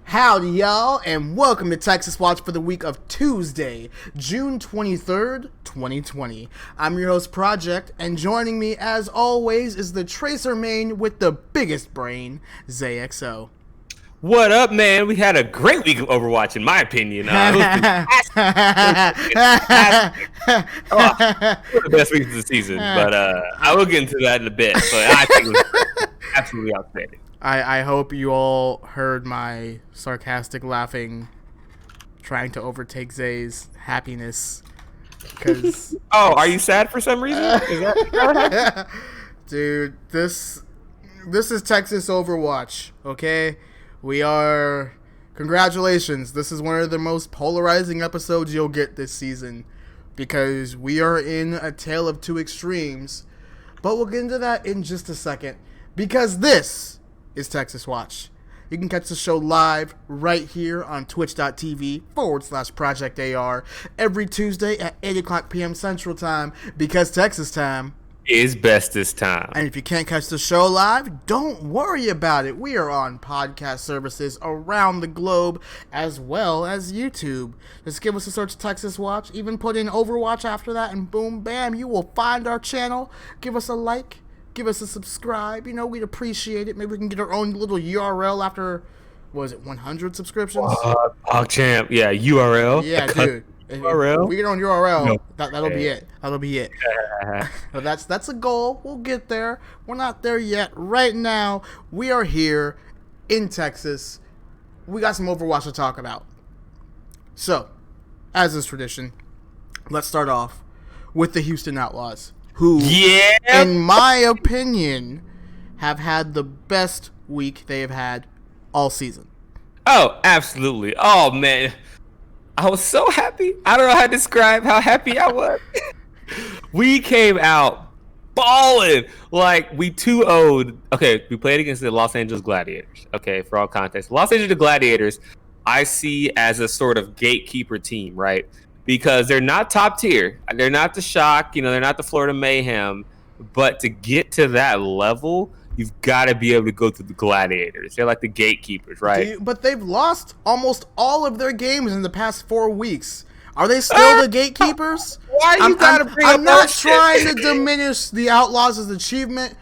Howdy, y'all, and welcome to Texaswatch for the week of Tuesday, June 23rd, 2020. I'm your host, Projekt, and joining me, as always, is the Tracer main with the biggest brain, Zay XO. What up, man? We had a great week of Overwatch, in my opinion. It was one of the best weeks of the season, but I will get into that in a bit. But I think it was absolutely outstanding. I hope you all heard my sarcastic laughing trying to overtake Zay's happiness. Cause oh, are you sad for some reason? Is that dude, this is Texas Overwatch, okay? Congratulations. This is one of the most polarizing episodes you'll get this season because we are in a tale of two extremes. But we'll get into that in just a second because this is Texaswatch. You can catch the show live right here on twitch.tv/ProjectAR every Tuesday at 8 o'clock p.m. Central Time because Texas time is bestest time. And if you can't catch the show live, don't worry about it. We are on podcast services around the globe as well as YouTube. Just give us a search Texaswatch, even put in Overwatch after that, and boom, bam, you will find our channel. Give us a like. Give us a subscribe. You know, we'd appreciate it. Maybe we can get our own little URL after, what was it, 100 subscriptions? PogChamp. Yeah, URL. Yeah, dude. URL? If we get our own URL, no. that'll be it. That'll be it. But that's a goal. We'll get there. We're not there yet. Right now, we are here in Texas. We got some Overwatch to talk about. So, as is tradition, let's start off with the Houston Outlaws, who, in my opinion, have had the best week they have had all season. Oh, absolutely. Oh, man. I was so happy. I don't know how to describe how happy I was. We came out balling. Like, we 2-0'd. Okay, we played against the Los Angeles Gladiators. Okay, for all context. Los Angeles Gladiators, I see as a sort of gatekeeper team, right? Because they're not top tier. They're not the Shock. You know, they're not the Florida Mayhem. But to get to that level, you've got to be able to go through the Gladiators. They're like the gatekeepers, right? But they've lost almost all of their games in the past 4 weeks. Are they still the gatekeepers? Why you gotta bring up I'm not shit? trying to diminish the Outlaws' achievement.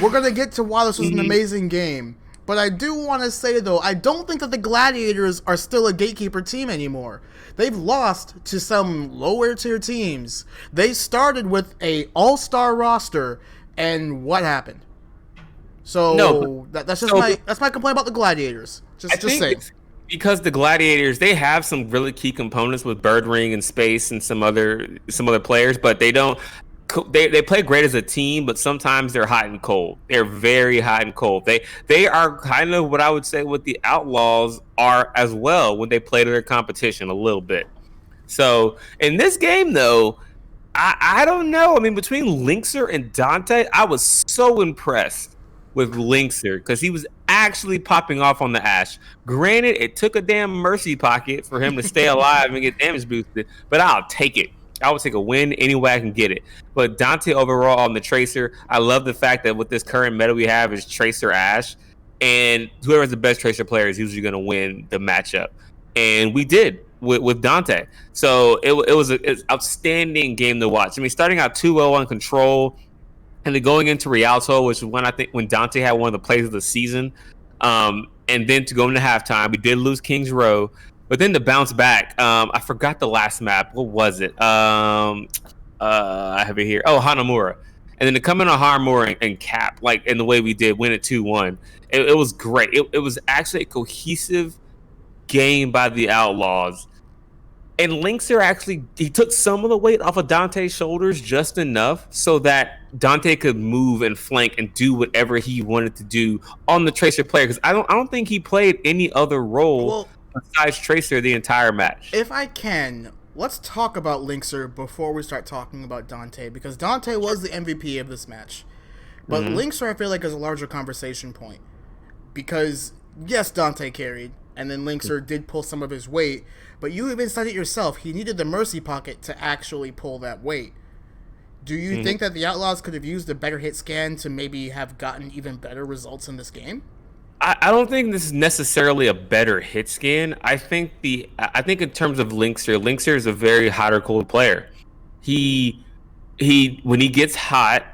We're going to get to why this was an amazing game. But I do want to say, though, I don't think that the Gladiators are still a gatekeeper team anymore. They've lost to some lower tier teams. They started with a all-star roster, and what happened? So that's my complaint about the Gladiators. Just saying. Because the Gladiators, they have some really key components with Bird Ring and Space and some other players, but they don't. They play great as a team, but sometimes they're hot and cold. They're very hot and cold. They are kind of what I would say what the Outlaws are as well when they play to their competition a little bit. So in this game, though, I don't know. I mean, between Linkser and Dante, I was so impressed with Linkser because he was actually popping off on the Ashe. Granted, it took a damn mercy pocket for him to stay alive and get damage boosted, but I'll take it. I would take a win any way I can get it. But Dante overall on the Tracer, I love the fact that with this current meta we have is Tracer Ashe, and whoever's the best Tracer player is usually going to win the matchup. And we did with Dante. So it was an outstanding game to watch. I mean, starting out 2-0 on Control, and then going into Rialto, which is when Dante had one of the plays of the season, and then to go into halftime, we did lose Kings Row. But then to bounce back, I forgot the last map. What was it? I have it here. Oh, Hanamura. And then to come in on Hanamura and cap, like in the way we did, win it 2-1. It was great. It was actually a cohesive game by the Outlaws. And Linkser actually, he took some of the weight off of Dante's shoulders just enough so that Dante could move and flank and do whatever he wanted to do on the Tracer player. Because I don't think he played any other role besides Tracer the entire match. If I can, let's talk about Linkser before we start talking about Dante, because Dante was the MVP of this match. But Linkser, I feel like, is a larger conversation point. Because, yes, Dante carried, and then Linkser did pull some of his weight, but you even said it yourself, he needed the mercy pocket to actually pull that weight. Do you think that the Outlaws could have used a better hit scan to maybe have gotten even better results in this game? I don't think this is necessarily a better hit scan. I think in terms of Linkster is a very hot or cold player. He when he gets hot,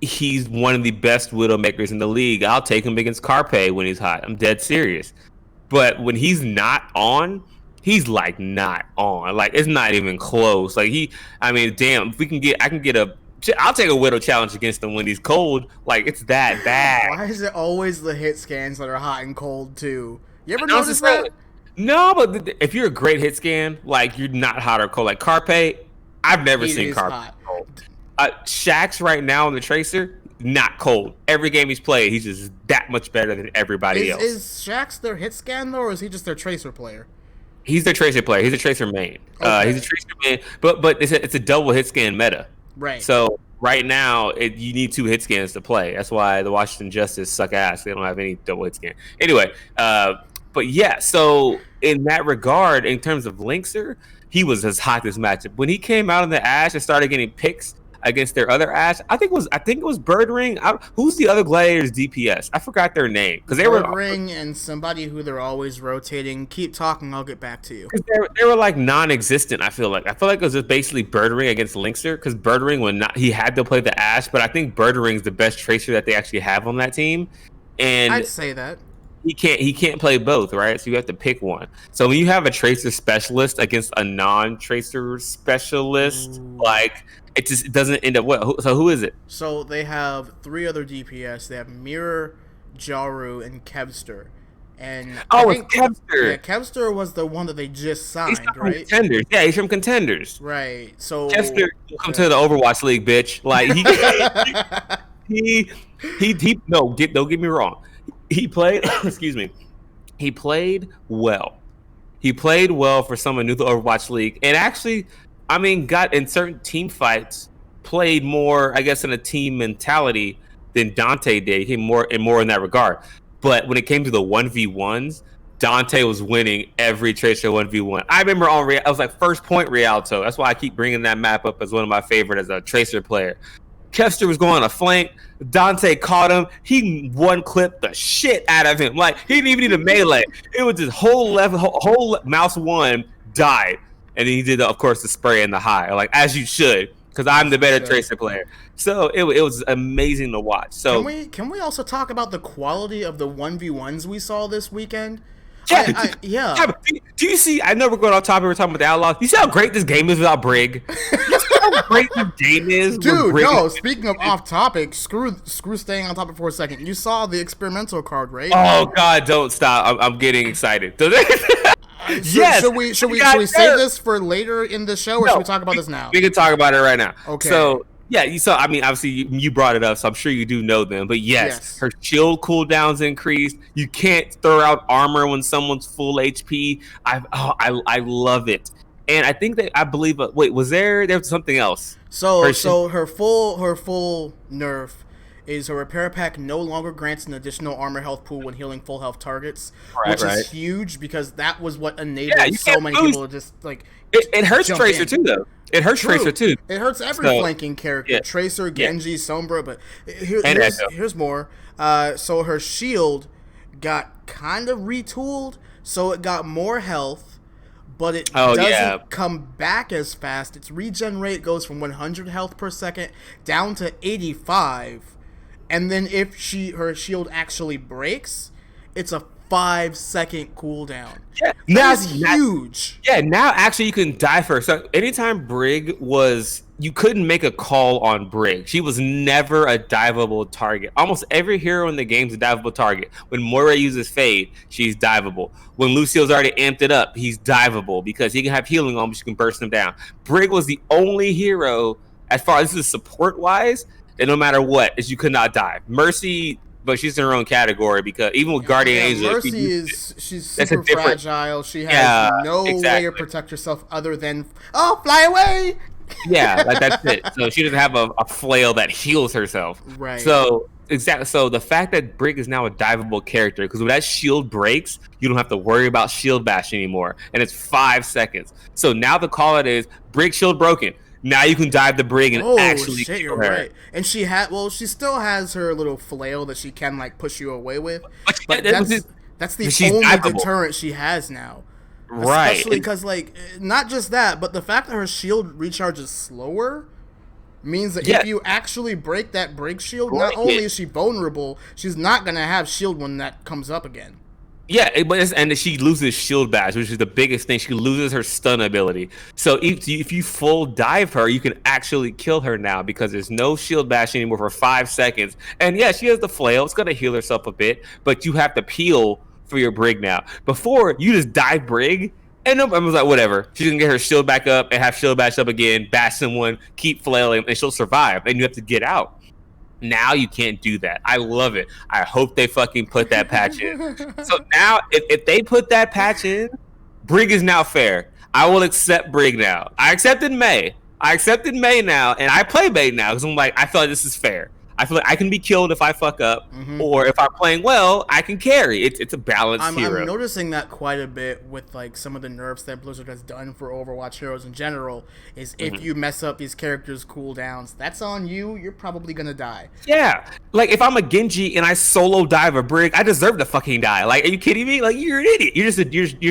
he's one of the best Widowmakers in the league. I'll take him against Carpe when he's hot. I'm dead serious. But when he's not on, he's like not on. Like it's not even close. Like damn, if I'll take a Widow challenge against him when he's cold. Like it's that bad. Why is it always the hit scans that are hot and cold too? You ever notice that? No, but if you're a great hit scan, like you're not hot or cold. Like Carpe, I've never seen Carpe cold. Shax right now on the Tracer, not cold. Every game he's played, he's just that much better than everybody else. Is Shax their hit scan though, or is he just their Tracer player? He's their Tracer player. He's a Tracer main. Okay. He's a Tracer main, but it's a double hit scan meta. Right. So right now, you need 2 hit scans to play. That's why the Washington Justice suck ass. They don't have any double hit scan. Anyway, but yeah. So in that regard, in terms of Linkster, he was as hot this matchup. When he came out in the Ash and started getting picks against their other Ash, I think it was Bird Ring. Who's the other Gladiators DPS? I forgot their name because they were Bird Ring and somebody who they're always rotating. Keep talking, I'll get back to you. They were like non-existent. I feel like it was just basically Bird Ring against Linkster because Bird Ring he had to play the Ash, but I think Bird Ring's the best Tracer that they actually have on that team. And I'd say that. He can't play both, right? So you have to pick one. So when you have a Tracer specialist against a non-Tracer specialist, like it doesn't end up well. So who is it? So they have 3 other DPS. They have Mirror, Jaru, and Kevster. And it's Kevster. Yeah, Kevster was the one that they just signed, he's from right? Contenders. Yeah, he's from Contenders. Right. So Kevster, welcome to the Overwatch League, bitch. Like don't get me wrong. He played, excuse me. He played well. He played well for someone new to the Overwatch League, and actually, got in certain team fights, played more, I guess, in a team mentality than Dante did. He came more in that regard. But when it came to the 1v1s, Dante was winning every Tracer 1v1. I remember I was like first point Rialto. That's why I keep bringing that map up as one of my favorite as a Tracer player. Kevster was going on a flank. Dante caught him. He one-clipped the shit out of him. Like, he didn't even need a melee. It was just whole mouse one died. And then he did, of course, the spray and the high. Like, as you should, because I'm the better Tracer player. So it was amazing to watch. So Can we also talk about the quality of the 1v1s we saw this weekend? Yeah. Do you see? I know we're going off topic. We're talking about the Outlaws. You see how great this game is without Brig? You see how great this game is, dude. No, speaking of off topic, screw staying on topic for a second. You saw the experimental card, right? Oh God, don't stop! I'm getting excited. Yes. Should we save this for later in the show, or should we talk about this now? We can talk about it right now. Okay. So. Yeah, you saw. Obviously, you brought it up, so I'm sure you do know them. But yes, her shield cooldowns increased. You can't throw out armor when someone's full HP. I love it, and I think that I believe. Wait, was there was something else? So her full nerf is her repair pack no longer grants an additional armor health pool when healing full health targets, which is huge because that was what enabled so many people to just like. It hurts Tracer too, though. It hurts Tracer too. It hurts every flanking character. Yeah. Tracer, Genji, Sombra, but here's more. So her shield got kind of retooled, so it got more health, but it doesn't come back as fast. Its regen rate goes from 100 health per second down to 85, and then if her shield actually breaks, it's a 5-second cooldown. Yeah, that's huge. Now actually you can die first. So anytime Brig you couldn't make a call on Brig. She was never a diveable target. Almost every hero in the game is a diveable target. When Moira uses Fade, she's diveable. When Lucio's already amped it up, he's diveable because he can have healing on, but you can burst him down. Brig was the only hero, as far as this is support-wise, that no matter what, is you could not dive. Mercy, but she's in her own category because even with Guardian Angel, Mercy she's super fragile. She has no way to protect herself other than fly away. Yeah, that's it. So she doesn't have a flail that heals herself. Right. So exactly. So the fact that Brig is now a diveable character, because when that shield breaks, you don't have to worry about shield bash anymore, and it's 5 seconds. So now the call it is Brig shield broken. Now you can dive the Brig and actually shit, kill you're her. right. And she still has her little flail that she can like push you away with. But that's the only deterrent she has now. Right. Especially because like not just that, but the fact that her shield recharges slower means that if you actually break that Brig shield, not only is she vulnerable, she's not gonna have shield when that comes up again. Yeah, and she loses shield bash, which is the biggest thing. She loses her stun ability. So if you full dive her, you can actually kill her now because there's no shield bash anymore for 5 seconds. And yeah, she has the flail. It's gonna heal herself a bit, but you have to peel for your Brig now. Before, you just dive Brig, and I was like, whatever. She's gonna get her shield back up and have shield bash up again, bash someone, keep flailing, and she'll survive. And you have to get out. Now you can't do that. I love it. I hope they fucking put that patch in. So now, if they put that patch in, Brig is now fair. I will accept Brig now. I accepted May. Now, and I play May now because I'm like, I feel like this is fair. I feel like I can be killed if I fuck up, or if I'm playing well, I can carry. It's a balanced hero. I'm noticing that quite a bit with like some of the nerfs that Blizzard has done for Overwatch heroes in general. Is if you mess up these characters' cooldowns, that's on you. You're probably gonna die. Yeah, like if I'm a Genji and I solo dive a Brig, I deserve to fucking die. Like, are you kidding me? Like, you're an idiot. You're just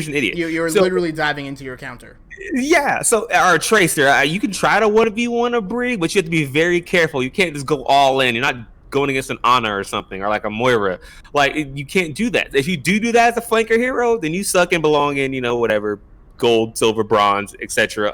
an idiot. You're literally diving into your counter. Yeah, so our Tracer, you can try to 1v1 a Brig, but you have to be very careful. You can't just go all in. You're not going against an Ana or something, or like a Moira. Like, you can't do that. If you do that as a flanker hero, then you suck and belong in, whatever, gold, silver, bronze, etc.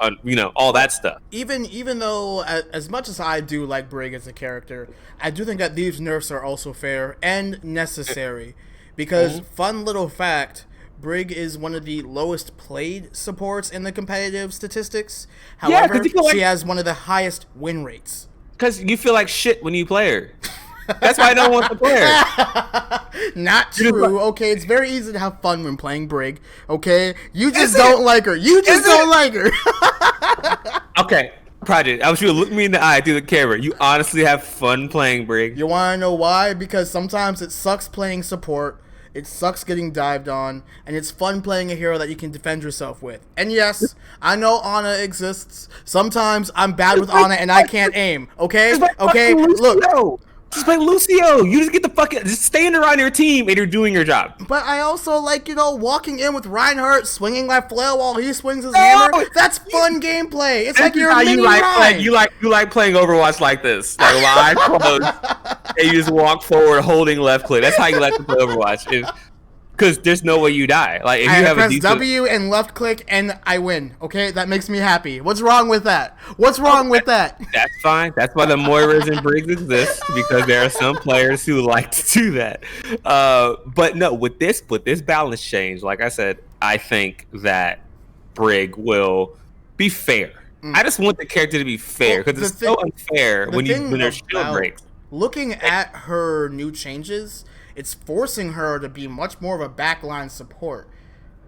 All that stuff. Even though, as much as I do like Brig as a character, I do think that these nerfs are also fair and necessary. Because, fun little fact, Brig is one of the lowest played supports in the competitive statistics. However, she has one of the highest win rates. Because you feel like shit when you play her. That's why I don't want to play her. Not true. Okay, it's very easy to have fun when playing Brig. Okay, you just don't like her. You just don't like her. Okay, Project, I want you to look me in the eye through the camera. You honestly have fun playing Brig. You want to know why? Because sometimes it sucks playing support. It sucks getting dived on, and it's fun playing a hero that you can defend yourself with. And yes, I know Ana exists. Sometimes I'm bad with Ana and I can't aim. Okay? Okay? Look. Just play Lucio. You just get the just stand around your team and you're doing your job. But I also like, walking in with Reinhardt, swinging that flail while he swings his hammer. That's fun gameplay. It's like you're a mini Ryan. You like playing Overwatch like this. Like live close. And you just walk forward holding left click. That's how you like to play Overwatch. Because there's no way you die. Like if you have press W and left click and I win. Okay, that makes me happy. What's wrong with that? What's wrong with that? That's fine. That's why the Moiras and Brigs exist, because there are some players who like to do that. But no, with this balance change, like I said, I think that Brig will be fair. I just want the character to be fair because it's so unfair when there's shield breaks. Looking at her new changes, it's forcing her to be much more of a backline support.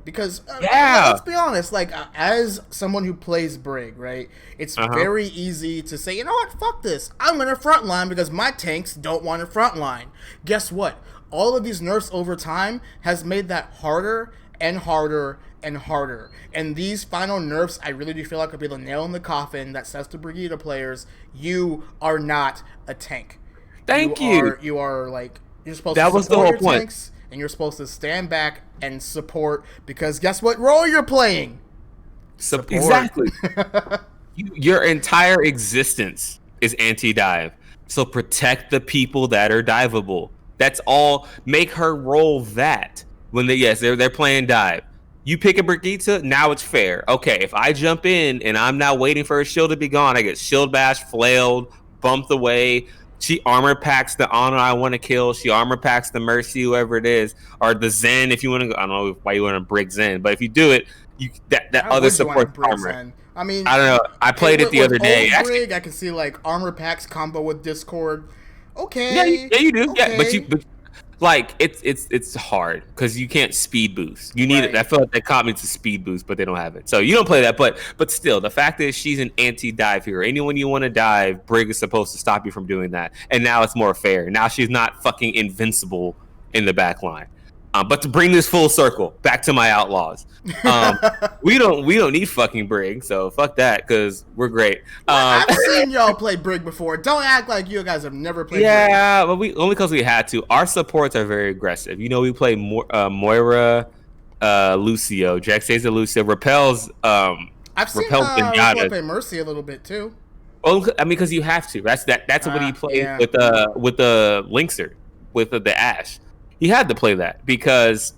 Because, let's be honest, like, as someone who plays Brig, right, it's very easy to say, you know what, fuck this. I'm going to frontline because my tanks don't want to frontline. Guess what? All of these nerfs over time has made that harder and harder and harder. And these final nerfs, I really do feel like could be the nail in the coffin that says to Brigida players, you are not a tank. Thank you. You are, like... You're supposed to support your tanks, and you're supposed to stand back and support, because guess what role you're playing? Support. Exactly. Your entire existence is anti-dive. So protect the people that are diveable. That's all. Make her role that. When they're playing dive. You pick a Brigitte, now it's fair. Okay, if I jump in and I'm now waiting for a shield to be gone, I get shield bash, flailed, bumped away. She armor packs the Ana I want to kill. She armor packs the Mercy, whoever it is, or the Zen if you want to go. I don't know why you want to Brig Zen, but if you do it, that other support armor. Zen? I mean, I don't know. I played it the other day. Brig, I can see like armor packs combo with Discord. Okay. Yeah, you do. Okay. Yeah, but like it's hard because you can't speed boost. You need it. I feel like they caught me to speed boost, but they don't have it. So you don't play that. But still, the fact is she's an anti-dive hero. Anyone you want to dive, Brig is supposed to stop you from doing that. And now it's more fair. Now she's not fucking invincible in the back line. But to bring this full circle back to my Outlaws, we don't need fucking Brig, so fuck that because we're great. I've seen y'all play Brig before. Don't act like you guys have never played. Yeah, but we only because we had to. Our supports are very aggressive. We play Moira, Lucio, Jack says Lucio, repels. I've seen Repel play Mercy a little bit too. Well, I mean, because you have to. That's what he played with the Linkser, with the Ashe. He had to play that because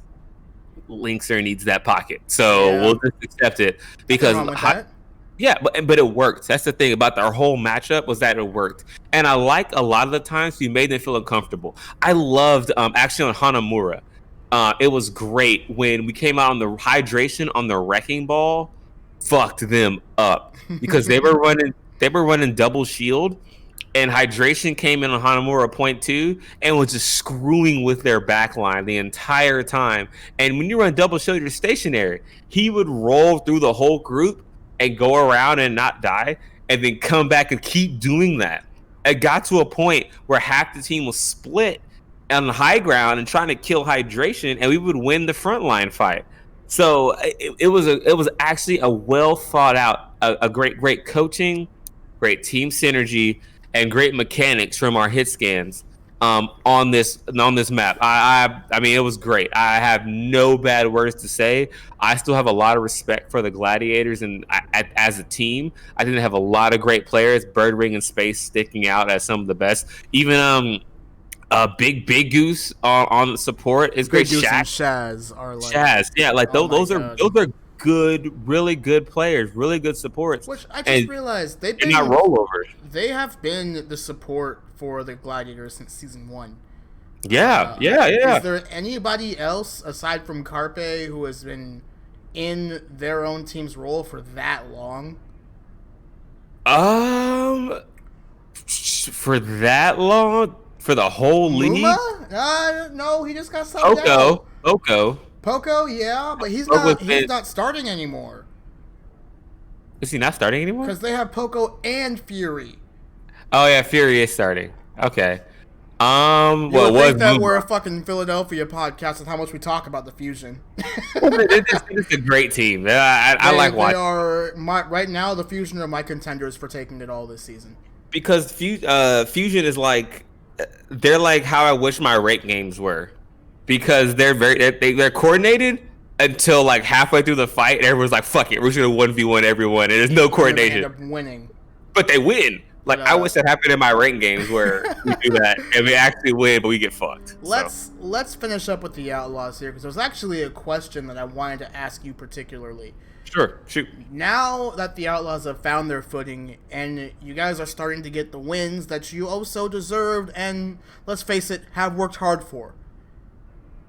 Linkser needs that pocket. So we'll just accept it because but it worked. That's the thing about our whole matchup was that it worked. And I like a lot of the times we made them feel uncomfortable. I loved actually on Hanamura. It was great when we came out on the hydration on the wrecking ball, fucked them up because they were running double shield. And hydration came in on Hanamura point 2 and was just screwing with their backline the entire time. And when you run double shield, you're stationary. He would roll through the whole group and go around and not die, and then come back and keep doing that. It got to a point where half the team was split on the high ground and trying to kill hydration, and we would win the frontline fight. So it was actually a well thought out, a great coaching, great team synergy, and great mechanics from our hit scans on this map. I mean, it was great. I have no bad words to say. I still have a lot of respect for the Gladiators, and as a team, I think they have a lot of great players. Birdring and Space sticking out as some of the best. Even Big Goose on the support is great. Big Goose and Shaz are like Shaz, yeah, like those are good, really good players, really good supports. Which I just realized they've been not rollovers. They have been the support for the Gladiators since season 1. Yeah. Is there anybody else aside from Carpe who has been in their own team's role for that long? For that long? For the whole league? No, he just got subbed out. Poco, yeah, but he's not starting anymore. Is he not starting anymore? Because they have Poco and Fury. Oh yeah, Fury is starting. Okay. You think that we're a fucking Philadelphia podcast with how much we talk about the Fusion. It's a great team. I like watching. They are right now. The Fusion are my contenders for taking it all this season. Because Fusion is like they're like how I wish my rate games were. Because they're coordinated until like halfway through the fight, and everyone's like, "Fuck it, we're just gonna 1v1 everyone," and there's no coordination. They end up winning, but they win. Like I wish that happened in my rank games where we do that and we actually win, but we get fucked. Let's finish up with the Outlaws here because there's actually a question that I wanted to ask you particularly. Sure, shoot. Now that the Outlaws have found their footing and you guys are starting to get the wins that you also deserved and, let's face it, have worked hard for.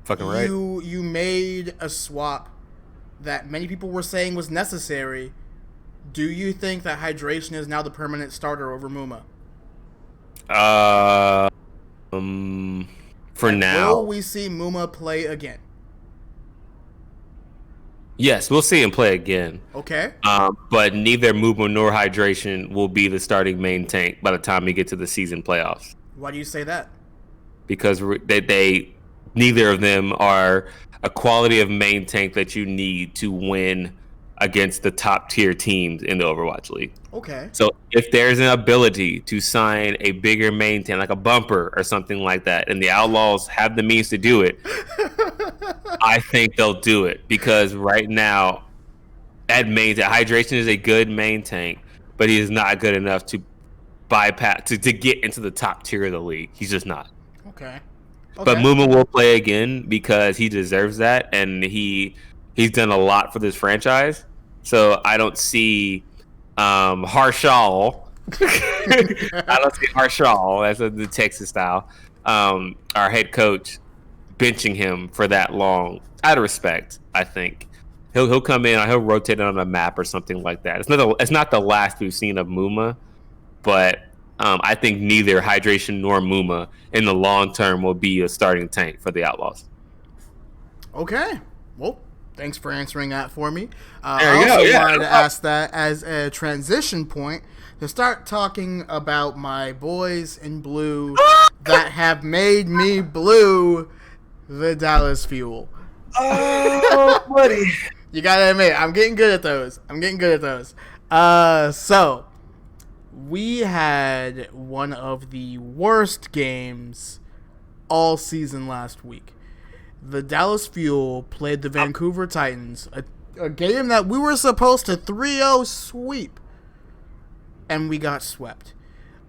Fucking right. You made a swap that many people were saying was necessary. Do you think that hydration is now the permanent starter over Muma? For now. Will we see Muma play again? Yes, we'll see him play again. Okay. But neither Muma nor hydration will be the starting main tank by the time we get to the season playoffs. Why do you say that? Because they neither of them are a quality of main tank that you need to win against the top tier teams in the Overwatch League. Okay. So if there's an ability to sign a bigger main tank, like a bumper or something like that, and the Outlaws have the means to do it, I think they'll do it. Because right now, at main tank, hydration is a good main tank, but he is not good enough to bypass to get into the top tier of the league. He's just not. Okay. But Muma will play again because he deserves that, and he's done a lot for this franchise. So I don't see Harshal. I don't see Harshal, that's the Texas style. Our head coach benching him for that long. Out of respect, I think he'll come in. He'll rotate on a map or something like that. It's not the last we've seen of Muma, but I think neither hydration nor Muma in the long term will be a starting tank for the Outlaws. Okay. Well, thanks for answering that for me. I also wanted to ask that as a transition point to start talking about my boys in blue that have made me blue. the Dallas Fuel. Oh, buddy. You gotta admit, I'm getting good at those. So we had one of the worst games all season last week. The Dallas Fuel played the Vancouver Titans, a game that we were supposed to 3-0 sweep, and we got swept.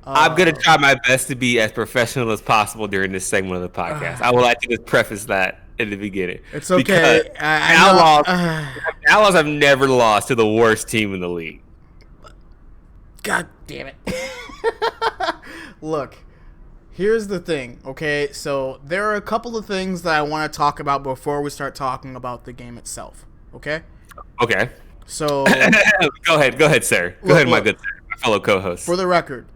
I'm going to try my best to be as professional as possible during this segment of the podcast. I would like to just preface that in the beginning. It's okay. Dallas have never lost to the worst team in the league. God damn it. Look, here's the thing, okay? So there are a couple of things that I want to talk about before we start talking about the game itself, okay? Okay. So Go ahead, sir. Go ahead, my good sir, my fellow co-host. For the record,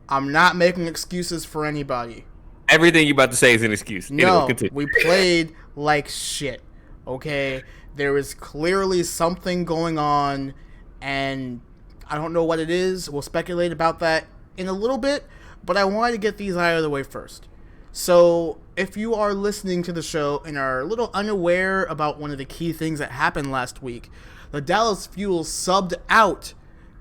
I'm not making excuses for anybody. Everything you're about to say is an excuse. No, we played like shit, okay? There is clearly something going on, and I don't know what it is. We'll speculate about that in a little bit, but I wanted to get these out of the way first. So, if you are listening to the show and are a little unaware about one of the key things that happened last week, the Dallas Fuel subbed out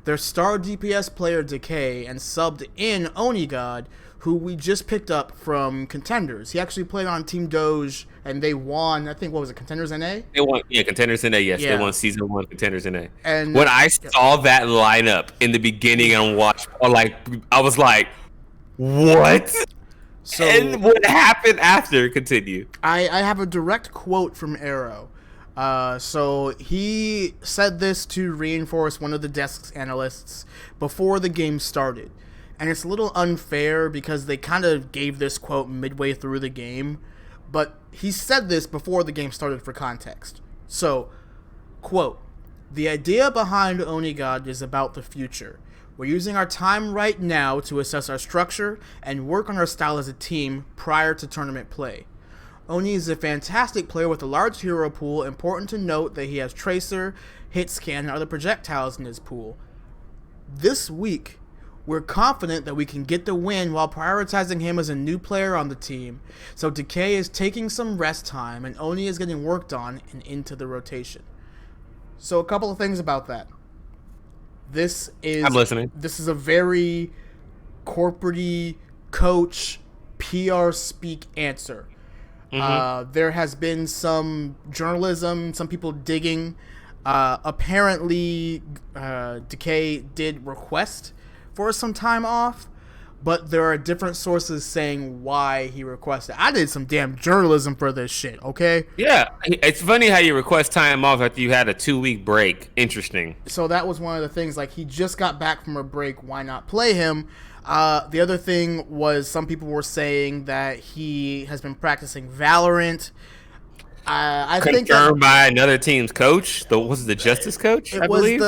their star DPS player Decay and subbed in Onigod, who we just picked up from Contenders. He actually played on Team Doge, and they won, I think, what was it, Contenders NA? They won, Contenders NA, yes. Yeah. They won Season 1 Contenders NA. And when I saw that lineup in the beginning and watched, I was like, what? So, and what happened after? Continue. I have a direct quote from Arrow. So he said this to reinforce one of the desk's analysts before the game started. And it's a little unfair because they kind of gave this quote midway through the game. But he said this before the game started for context. So, quote, "The idea behind Onigod is about the future. We're using our time right now to assess our structure and work on our style as a team prior to tournament play. Oni is a fantastic player with a large hero pool. Important to note that he has Tracer, Hit Scan, and other projectiles in his pool. This week, we're confident that we can get the win while prioritizing him as a new player on the team. So Decay is taking some rest time, and Oni is getting worked on and into the rotation." So a couple of things about that. I'm listening. This is a very corporate-y coach PR speak answer. Mm-hmm. There has been some journalism, some people digging. Apparently, Decay did request for some time off, but there are different sources saying why he requested. I did some damn journalism for this shit, okay? Yeah, it's funny how you request time off after you had a 2-week break. Interesting. So that was one of the things, like, he just got back from a break, why not play him? The other thing was some people were saying that he has been practicing Valorant. I think confirmed by another team's coach. Was it the Justice coach? It was it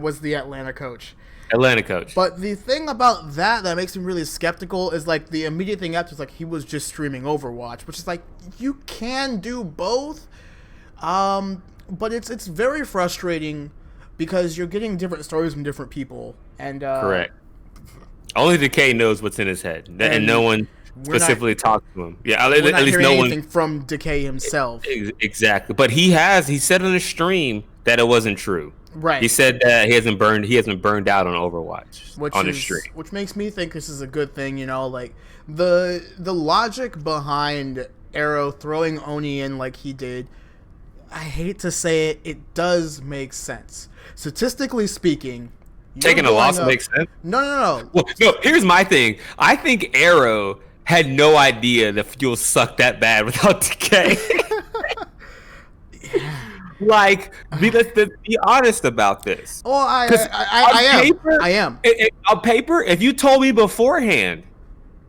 was the Atlanta coach. But the thing about that makes me really skeptical is, like, the immediate thing after is, like, he was just streaming Overwatch, which is, like, you can do both. But it's very frustrating because you're getting different stories from different people. And correct. Only Decay knows what's in his head, and no one specifically talked to him. Yeah, at least no one anything from Decay himself. Exactly, but he said on his stream that it wasn't true. Right. He said that he hasn't burned out on Overwatch on his stream, which makes me think this is a good thing. You know, like the logic behind Arrow throwing Oni in like he did. I hate to say it, it does make sense. Statistically speaking. Taking a loss makes sense? No. Well, no, here's my thing. I think Arrow had no idea the Fuel sucked that bad without Decay. Like, let's be honest about this. Well, I am. On paper, if you told me beforehand,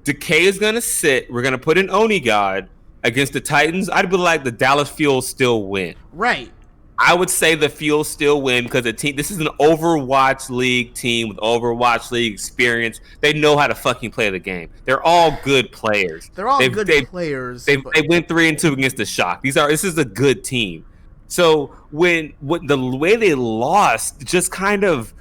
Decay is going to sit, we're going to put in Onigod against the Titans, I'd be like, the Dallas Fuel still win. Right. I would say the Fuel still win because this is an Overwatch League team with Overwatch League experience. They know how to fucking play the game. They're all good players. They're all good players. They went 3-2 against the Shock. This is a good team. So the way they lost just kind of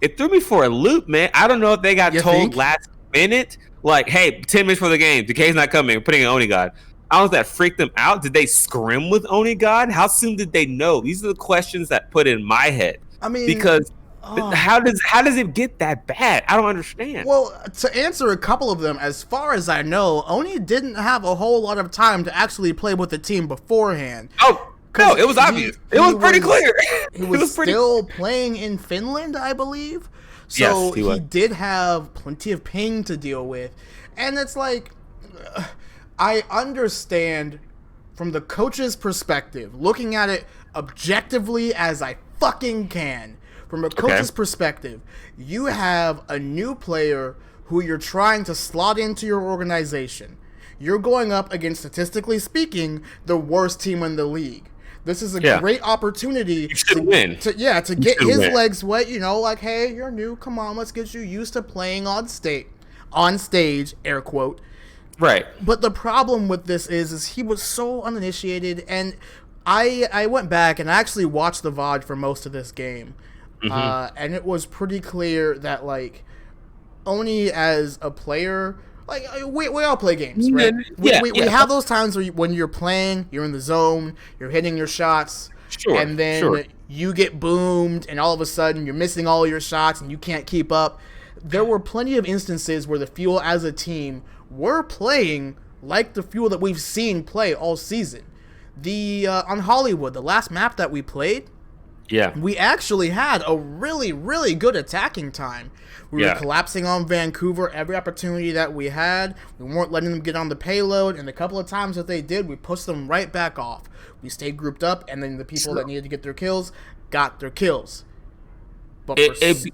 it threw me for a loop, man. I don't know if they got told last minute, like, hey, 10 minutes for the game, Decay's not coming, we're putting in Onigod. that freaked them out? Did they scrim with Onigod? How soon did they know? These are the questions that put in my head. I mean, because how does it get that bad? I don't understand. Well, to answer a couple of them, as far as I know, Oni didn't have a whole lot of time to actually play with the team beforehand. Oh, no, it was obvious. It was pretty clear. He was still playing in Finland, I believe. So yes, he did have plenty of ping to deal with. And it's like, I understand from the coach's perspective, looking at it objectively as I fucking can. From a coach's perspective, you have a new player who you're trying to slot into your organization. You're going up against, statistically speaking, the worst team in the league. This is a great opportunity to win. To get his legs wet, like, hey, you're new, come on, let's get you used to playing on stage, air quote. Right. But the problem with this is he was so uninitiated, and I went back and I actually watched the VOD for most of this game. And it was pretty clear that, like, Oni as a player, like, we all play games, right? We have those times when you're playing, you're in the zone, you're hitting your shots, and then you get boomed, and all of a sudden you're missing all your shots and you can't keep up. There were plenty of instances where the Fuel as a team were playing like the Fuel that we've seen play all season. On Hollywood, the last map that we played, we actually had a really, really good attacking time. We were collapsing on Vancouver every opportunity that we had. We weren't letting them get on the payload, and a couple of times that they did, we pushed them right back off. We stayed grouped up, and then the people that needed to get their kills got their kills. But the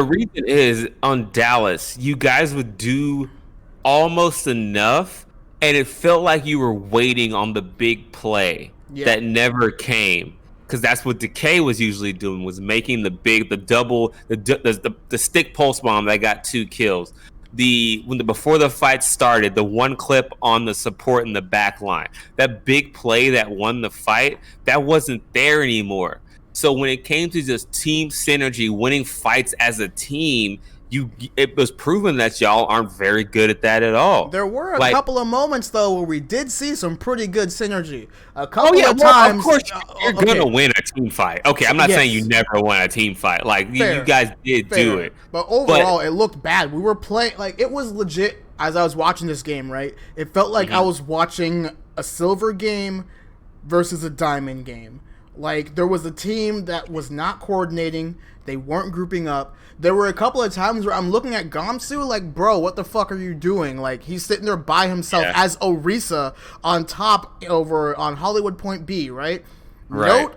reason is, on Dallas, you guys would do almost enough, and it felt like you were waiting on the big play that never came. Because that's what Decay was usually doing, was making the stick pulse bomb that got 2 kills. Before the fight started, the one clip on the support in the back line, that big play that won the fight, that wasn't there anymore. So when it came to just team synergy, winning fights as a team, it was proven that y'all aren't very good at that at all. There were a couple of moments, though, where we did see some pretty good synergy. A couple of times. Of course, you're going to win a team fight. Okay, I'm not saying you never won a team fight. Like, you guys did do it. But overall, it looked bad. We were playing, like, it was legit, as I was watching this game, right? It felt like I was watching a silver game versus a diamond game. Like, there was a team that was not coordinating. They weren't grouping up. There were a couple of times where I'm looking at Gamsu like, bro, what the fuck are you doing? Like, he's sitting there by himself as Orisa on top over on Hollywood Point B, right? Note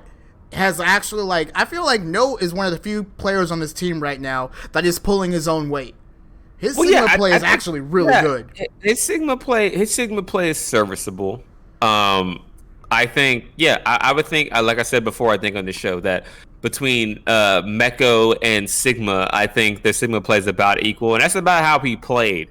has actually, like, I feel like Note is one of the few players on this team right now that is pulling his own weight. His Sigma play is actually really good. His Sigma play is serviceable. I think, I would think, like I said before, I think on the show that between Meko and Sigma, I think the Sigma plays about equal, and that's about how he played.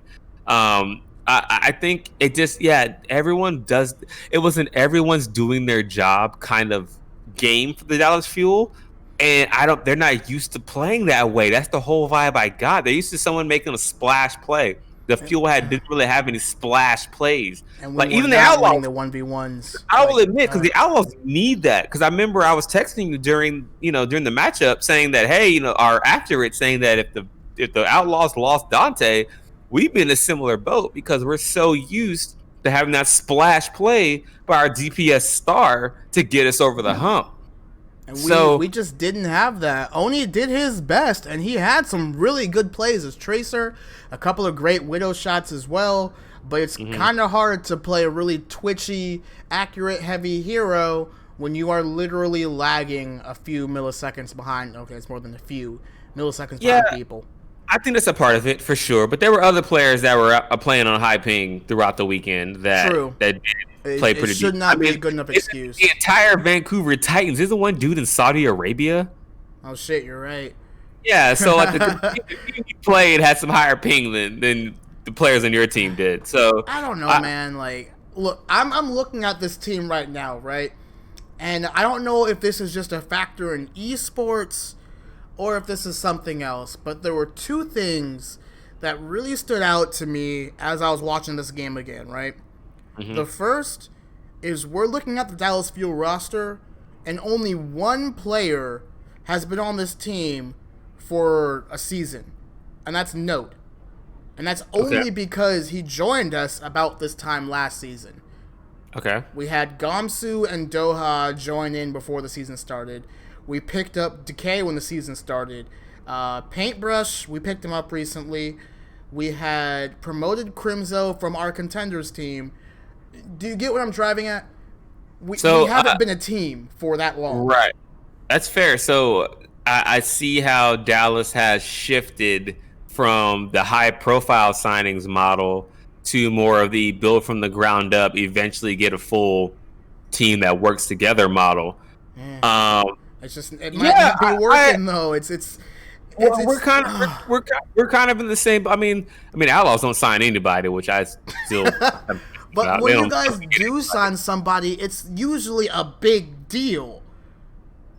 I think it just, everyone does. It wasn't everyone's doing their job kind of game for the Dallas Fuel, and they're not used to playing that way. That's the whole vibe I got. They're used to someone making a splash play. The Fuel didn't really have any splash plays. And like even the Outlaws, the 1v1s. I will admit, because the Outlaws need that. Because I remember I was texting you during the matchup saying that, hey, our accurate saying that if the Outlaws lost Dante, we'd be in a similar boat because we're so used to having that splash play by our DPS star to get us over the hump. And we just didn't have that. Oni did his best, and he had some really good plays as Tracer, a couple of great Widow shots as well, but it's kind of hard to play a really twitchy, accurate, heavy hero when you are literally lagging a few milliseconds behind. Okay, it's more than a few milliseconds behind people. I think that's a part of it for sure, but there were other players that were playing on high ping throughout the weekend that did play pretty. It should not be a good enough excuse. The entire Vancouver Titans is the one dude in Saudi Arabia. Oh shit, you're right. Yeah, so like the team you played had some higher ping than the players on your team did. So I don't know, man. Like, look, I'm looking at this team right now, right, and I don't know if this is just a factor in esports or if this is something else, but there were two things that really stood out to me as I was watching this game again, right? The first is we're looking at the Dallas Fuel roster, and only one player has been on this team for a season, and that's Note. And that's only because he joined us about this time last season. Okay. We had Gamsu and Doha join in before the season started. We picked up Decay when the season started. Paintbrush, we picked him up recently. We had promoted Crimzo from our contenders team. Do you get what I'm driving at? We haven't been a team for that long. Right. That's fair. So I see how Dallas has shifted from the high-profile signings model to more of the build from the ground up, eventually get a full team that works together model. It's just it might not be working though. We're kind of in the same. I mean, Outlaws don't sign anybody, which I still. But when you guys do sign somebody, it's usually a big deal.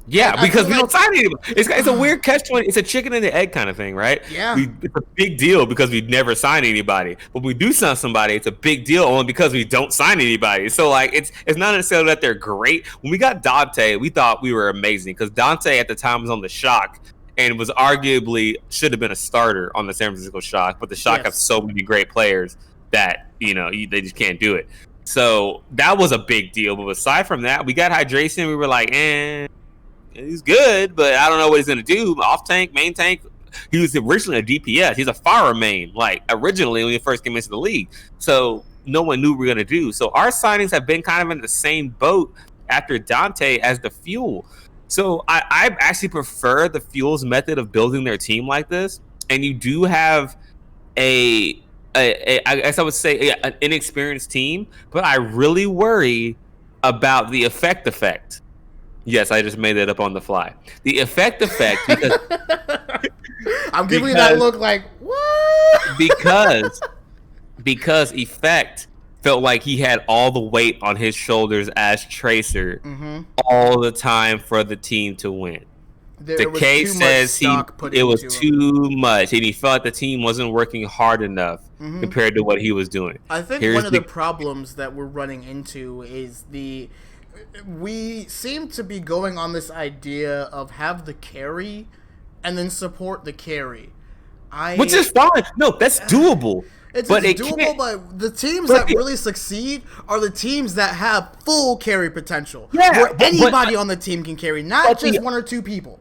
Yeah, because we don't sign anybody. It's a weird catch-22. It's a chicken and the egg kind of thing, right? Yeah. It's a big deal because we never sign anybody. But when we do sign somebody, it's a big deal only because we don't sign anybody. So, like, it's not necessarily that they're great. When we got Dante, we thought we were amazing because Dante at the time was on the Shock and was arguably should have been a starter on the San Francisco Shock. But the Shock have so many great players that, they just can't do it. So that was a big deal. But aside from that, we got Hydration. We were like, he's good, but I don't know what he's going to do. Off tank, main tank. He was originally a DPS. He's a fire main, like originally when he first came into the league. So no one knew what we were going to do. So our signings have been kind of in the same boat after Dante as the Fuel. So I actually prefer the Fuel's method of building their team like this. And you do have I guess I would say an inexperienced team, but I really worry about the effect. Yes, I just made that up on the fly. The effect because I'm giving you that look like what? because effect felt like he had all the weight on his shoulders as Tracer all the time for the team to win. Decay says it was too much, and he felt the team wasn't working hard enough compared to what he was doing. I think one of the problems that we're running into is we seem to be going on this idea of have the carry and then support the carry. Which is fine. No, that's doable. It's doable, but the teams that really succeed are the teams that have full carry potential. Yeah, where anybody on the team can carry, not just one or two people.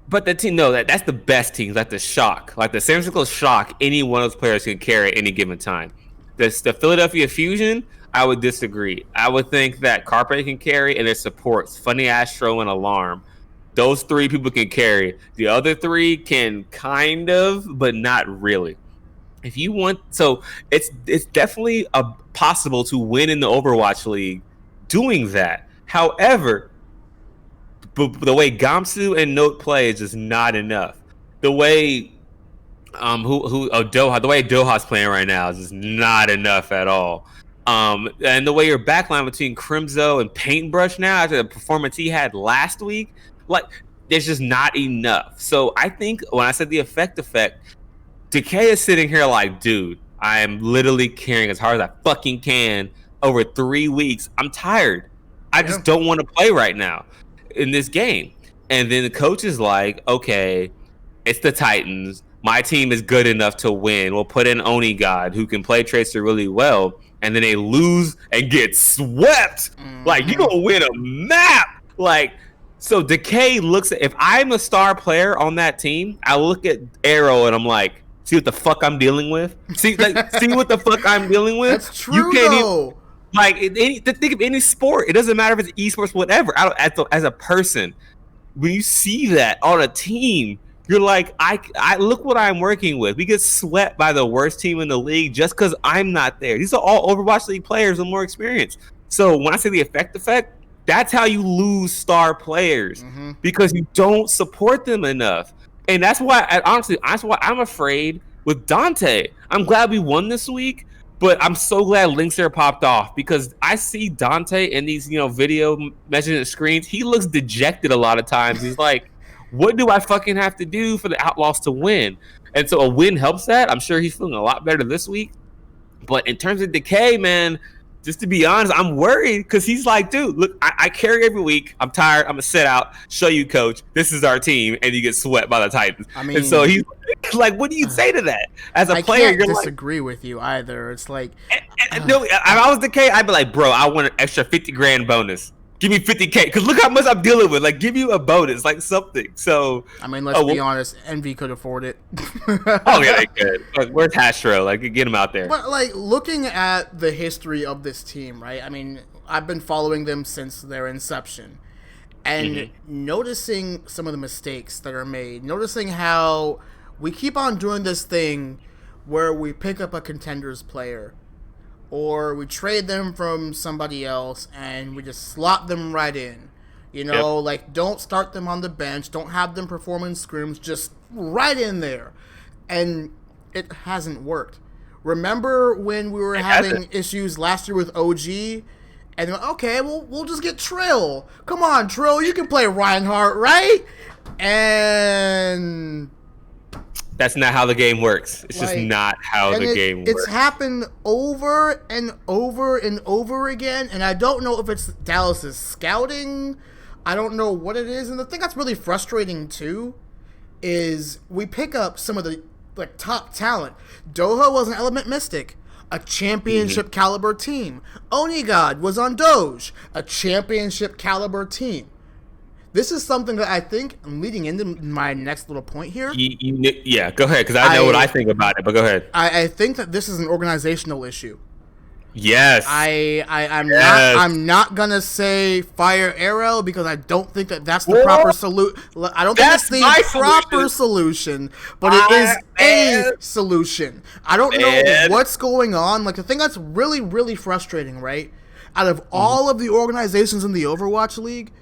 But the team, that's the best teams, like the Shock. Like the San Francisco Shock, any one of those players can carry at any given time. The Philadelphia Fusion, I would disagree. I would think that Carpe can carry and their supports, Funny Astro and Alarm. Those three people can carry. The other three can kind of, but not really. If you want, so it's definitely possible to win in the Overwatch League doing that. However, the way Gamsu and Note play is just not enough. The way Doha, the way Doha's playing right now is just not enough at all. And the way your backline between Crimzo and Paintbrush now after the performance he had last week, like there's just not enough. So I think when I said the effect, Decay is sitting here like, dude, I am literally carrying as hard as I fucking can over 3 weeks. I'm tired. I just don't want to play right now in this game. And then the coach is like, okay, it's the Titans. My team is good enough to win. We'll put in Oni God, who can play Tracer really well. And then they lose and get swept. Like, you gonna win a map. Like, so Decay looks at, if I'm a star player on that team, I look at Arrow and I'm like, see what the fuck I'm dealing with? See what the fuck I'm dealing with? That's true, you can't even, like, think of any sport. It doesn't matter if it's esports, whatever. As a person, when you see that on a team, you're like, I look what I'm working with. We get swept by the worst team in the league just because I'm not there. These are all Overwatch League players with more experience. So when I say the effect, that's how you lose star players because you don't support them enough. And that's why, honestly, I'm afraid with Dante. I'm glad we won this week, but I'm so glad Linkster popped off because I see Dante in these, video measurement screens. He looks dejected a lot of times. He's like, what do I fucking have to do for the Outlaws to win? And so a win helps that. I'm sure he's feeling a lot better this week. But in terms of Decay, man, just to be honest, I'm worried because he's like, dude, look, I carry every week. I'm tired. I'm gonna sit out. Show you, coach. This is our team, and you get swept by the Titans. I mean, and so he's like, what do you say to that as a player? I can't disagree with you either. It's like, no, if I was the K, I'd be like, bro, I want an extra $50,000 bonus. Give me $50K because look how much I'm dealing with. Like, give you a bonus, like something. So, I mean, let's be honest. Envy could afford it. Oh yeah, they could. Like, where's Hastro? Like, get him out there. But like, looking at the history of this team, right? I mean, I've been following them since their inception, and noticing some of the mistakes that are made, noticing how we keep on doing this thing where we pick up a contender's player, or we trade them from somebody else and we just slot them right in. You know, like, don't start them on the bench, don't have them perform in scrims, just right in there. And it hasn't worked. Remember when we were having issues last year with OG? And they're like, okay, well, we'll just get Trill. Come on, Trill, you can play Reinhardt, right? And that's not how the game works. It's just not how the game works. It's happened over and over and over again, and I don't know if it's Dallas's scouting. I don't know what it is. And the thing that's really frustrating, too, is we pick up some of the top talent. Doha was an Element Mystic, a championship caliber team. Onigod was on Doge, a championship caliber team. This is something that I think, I'm leading into my next little point here. Yeah, go ahead, because I know what I think about it, but go ahead. I think that this is an organizational issue. Yes. I'm not gonna say fire Arrow because I don't think that that's the proper solution. I don't think that's the proper solution, but it is a solution. I don't know what's going on. Like, the thing that's really, really frustrating, right? Out of all of the organizations in the Overwatch League,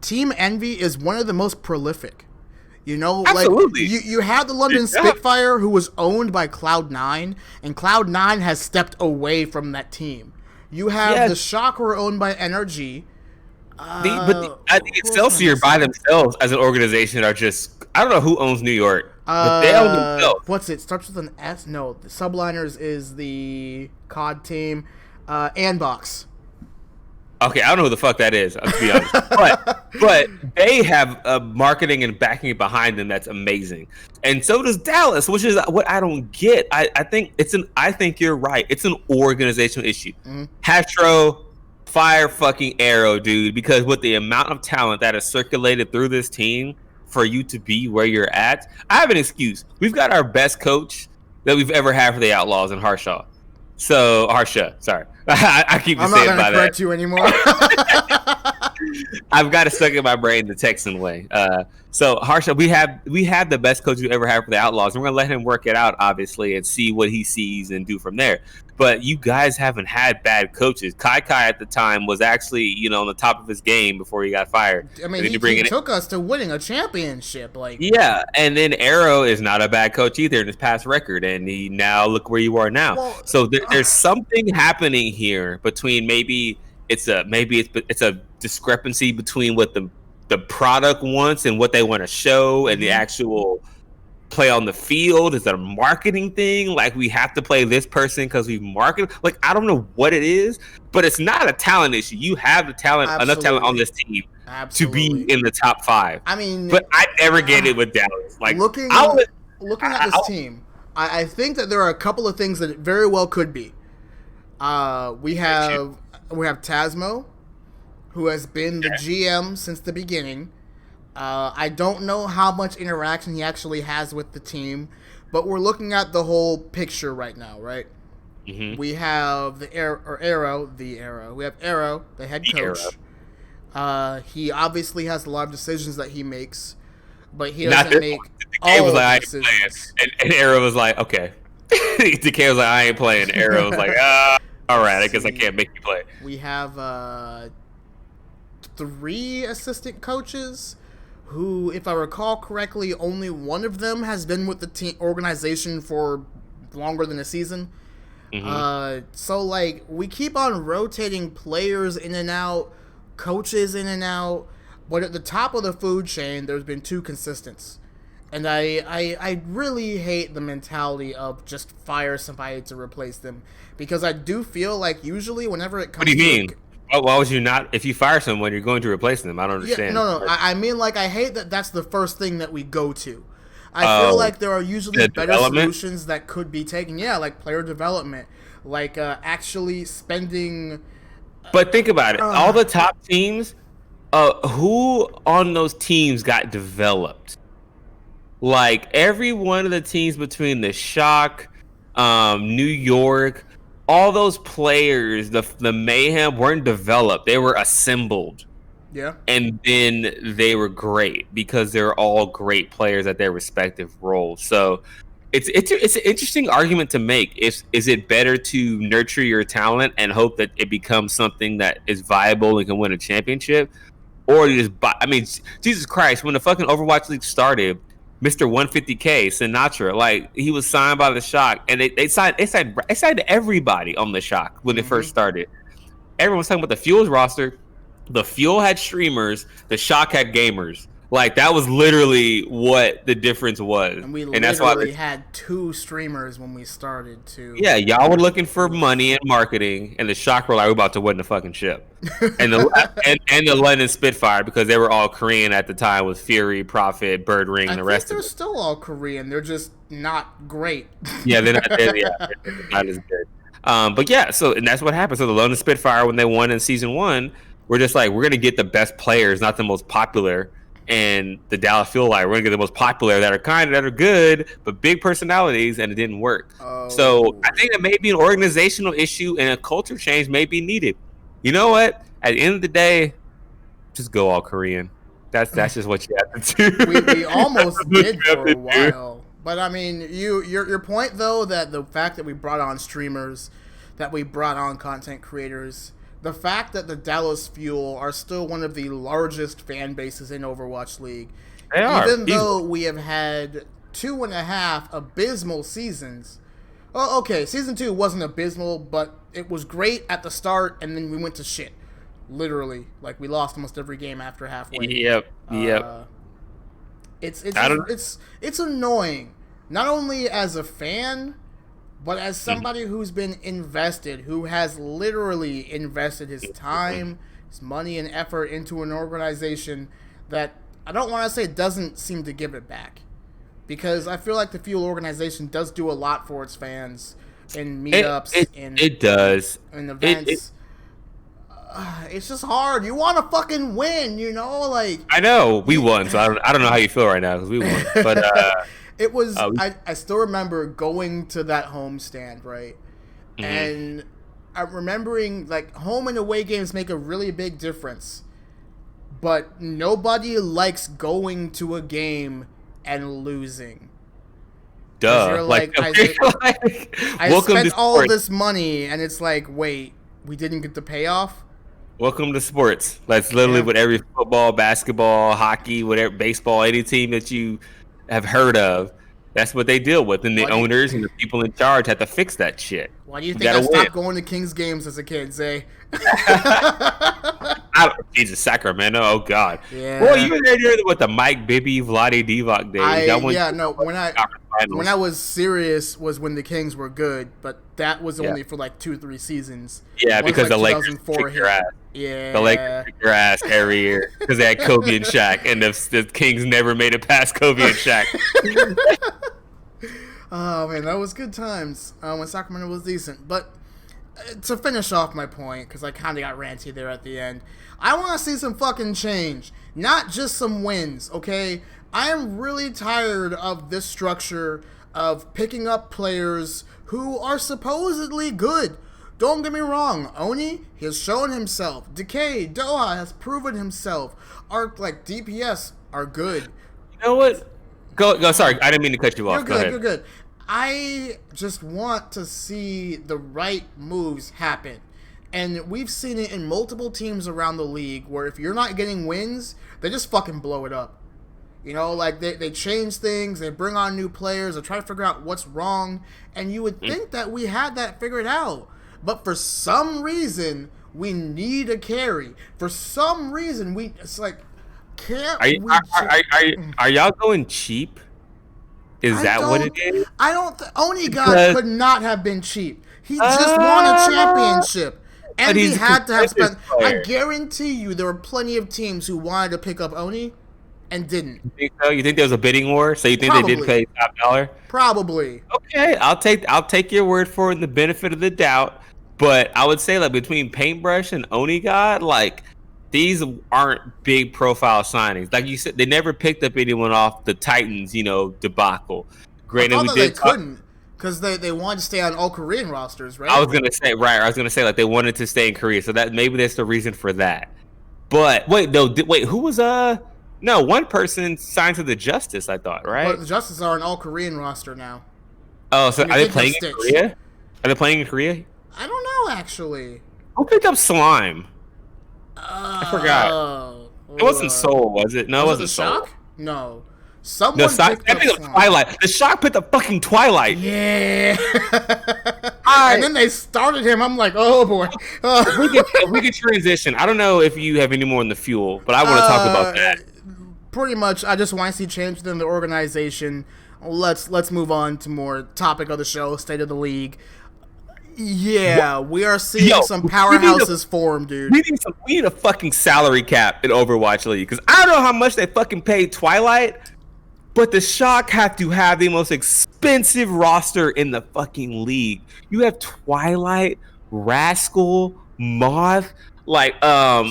Team Envy is one of the most prolific. You know, absolutely. Like, you had the London Spitfire, who was owned by Cloud9, and Cloud9 has stepped away from that team. You have the Shock, who are owned by NRG. But I think Excelsior by themselves as an organization are just, I don't know who owns New York, but they own themselves. What's it? Starts with an S? No, the Subliners is the COD team. Andbox. Okay, I don't know who the fuck that is, to be honest. But they have marketing and backing behind them that's amazing, and so does Dallas, which is what I don't get. I think you're right. It's an organizational issue. Hastro, fire fucking Arrow, dude, because with the amount of talent that is circulated through this team, for you to be where you're at, I have an excuse. We've got our best coach that we've ever had for the Outlaws in Harshaw. Harsha, sorry. I keep saying by that. I'm not going to correct you anymore. I've got it stuck in my brain the Texan way. So Harsha, we have the best coach we've ever had for the Outlaws, and we're gonna let him work it out, obviously, and see what he sees and do from there. But you guys haven't had bad coaches. Kai at the time was actually, on the top of his game before he got fired. I mean, he took us to winning a championship. And then Arrow is not a bad coach either in his past record, and he now look where you are now. Well, so there's something happening here between maybe it's a discrepancy between what the product wants and what they want to show and the actual play on the field. Is it a marketing thing? Like, we have to play this person because we market. Like, I don't know what it is, but it's not a talent issue. You have the talent, enough talent on this team to be in the top 5. I mean, but I never get it with Dallas. Like, looking at this team, I think that there are a couple of things that it very well could be. We have Tasmo, who has been the GM since the beginning. I don't know how much interaction he actually has with the team, but we're looking at the whole picture right now, right? We have Arrow. We have Arrow, the head coach. He obviously has a lot of decisions that he makes, but he doesn't make all of the decisions. And Arrow was like, okay. Decay was like, I ain't playing. Arrow was like, all right, I guess I can't make you play. We have 3 assistant coaches who, if I recall correctly, only one of them has been with the team organization for longer than a season. So, like, we keep on rotating players in and out, coaches in and out, but at the top of the food chain, there's been 2 consistents. And I really hate the mentality of just fire somebody to replace them, because I do feel like usually whenever it What do comes you to mean? Why would you not? If you fire someone, you're going to replace them. I don't yeah, understand. no, I mean, like, I hate that that's the first thing that we go to. I feel Oh, like there are usually the better development. solutions that could be taken. Yeah, like player development, like actually spending. But think about it. All the top teams, who on those teams got developed? Like every one of the teams between the Shock, New York, all those players, the Mayhem weren't developed. They were assembled, Yeah. and then they were great because they're all great players at their respective roles. So it's an interesting argument to make. Is it better to nurture your talent and hope that it becomes something that is viable and can win a championship, or you just buy? I mean, Jesus Christ, when the fucking Overwatch League started, Mr. 150K Sinatra, like he was signed by the Shock, and they signed everybody on the Shock when they first started. Everyone was talking about the Fuel's roster. The Fuel had streamers, the Shock had gamers. Like that was literally what the difference was, And we and that's why literally had 2 streamers when we started to. yeah, y'all were looking for money and marketing, and the Shock were like, "We're about to win the fucking ship," and the London Spitfire, because they were all Korean at the time with Fury, Prophet, Bird Ring, and the rest of They're it. still all Korean. They're just not great. Yeah, they're not as good. But yeah, so and that's what happened. So the London Spitfire, when they won in season one, we're just like, we're gonna get the best players, not the most popular. And the Dallas Fuel Light, we're gonna get the most popular that are good, but big personalities, and it didn't work. Oh. So I think that maybe an organizational issue and a culture change may be needed. You know what? At the end of the day, just go all Korean. That's just what you have to do. We almost did for a while. But I mean, your point though, that the fact that we brought on streamers, that we brought on content creators, the fact that the Dallas Fuel are still one of the largest fan bases in Overwatch League, They are. even though we have had 2.5 abysmal seasons. Oh, okay, season 2 wasn't abysmal, but it was great at the start, and then we went to shit. Literally, like we lost almost every game after halfway. Yep. It's annoying, not only as a fan, but as somebody who's been invested, who has literally invested his time, his money, and effort into an organization that I don't want to say doesn't seem to give it back, because I feel like the Fuel organization does do a lot for its fans in meetups, it does, in events. It's just hard. You want to fucking win, like. I know we won, so I don't know how you feel right now because we won, but it was. I still remember going to that homestand, right, and I'm remembering like home and away games make a really big difference, but nobody likes going to a game and losing. Duh. You're like, I spent all this money, and it's like, wait, we didn't get the payoff? Welcome to sports. That's literally what every football, basketball, hockey, whatever, baseball, any team that you have heard of, that's what they deal with. And the owners and the people in charge have to fix that shit. Why do you think I stopped going to Kings games as a kid, Zay? Jesus, Sacramento. Oh, God. Yeah. Well, you were there with the Mike Bibby, Vlade Divac days. When I was serious was when the Kings were good, but that was only for like 2-3 seasons. Yeah, because the Lakers kick your ass. Yeah. The Lakers kick your ass every year because they had Kobe and Shaq, and the Kings never made it past Kobe and Shaq. Oh, man, that was good times when Sacramento was decent. But to finish off my point, because I kind of got ranty there at the end, I want to see some fucking change, not just some wins, okay? I am really tired of this structure of picking up players who are supposedly good. Don't get me wrong, Oni, he has shown himself. Decay, Doha has proven himself. Arc, like, DPS are good. You know what? Go. Sorry, I didn't mean to cut you off. You're good. I just want to see the right moves happen. And we've seen it in multiple teams around the league where if you're not getting wins, they just fucking blow it up. Like they change things, they bring on new players, they try to figure out what's wrong. And you would think that we had that figured out. But for some reason, we need a carry. For some reason, it's like, are y'all going cheap? Is that what it is? I don't. Oni God could not have been cheap. He just won a championship, and he had to have spent. I guarantee you, there were plenty of teams who wanted to pick up Oni, and didn't. You think so? You think there was a bidding war? So you think they did pay top dollar? Probably. Okay, I'll take your word for it in the benefit of the doubt. But I would say like between Paintbrush and Oni God, like these aren't big profile signings. Like you said, they never picked up anyone off the Titans, debacle. Granted, they couldn't because they wanted to stay on all Korean rosters, right? I was gonna say like they wanted to stay in Korea, so that maybe that's the reason for that. But wait, who was no, one person signed to the Justice, I thought, right? But the Justice are an all Korean roster now. Oh, so are they playing in Korea? Are they playing in Korea? I don't know, actually. Who picked up Slime? I forgot. It wasn't Soul, was it? No, it wasn't Soul. Shock? No. Someone picked up Twilight. The Shock picked up fucking Twilight. Yeah. And then they started him. I'm like, oh boy. If we could transition. I don't know if you have any more in the fuel, but I want to talk about that. Pretty much, I just want to see change within the organization. Let's move on to more topic of the show, State of the League. Yeah, we are seeing some powerhouses form, dude. We need a fucking salary cap in Overwatch League, because I don't know how much they fucking paid Twilight, but the Shock have to have the most expensive roster in the fucking league. You have Twilight, Rascal, Moth, like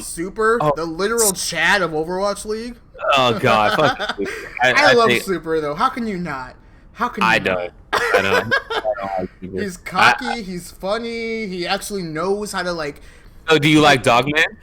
Super, the literal Chad of Overwatch League. Oh god, fuck. I love Super though. How can you not? How can you I don't. He's cocky. He's funny. He actually knows how to like. Oh, do you like Dogman?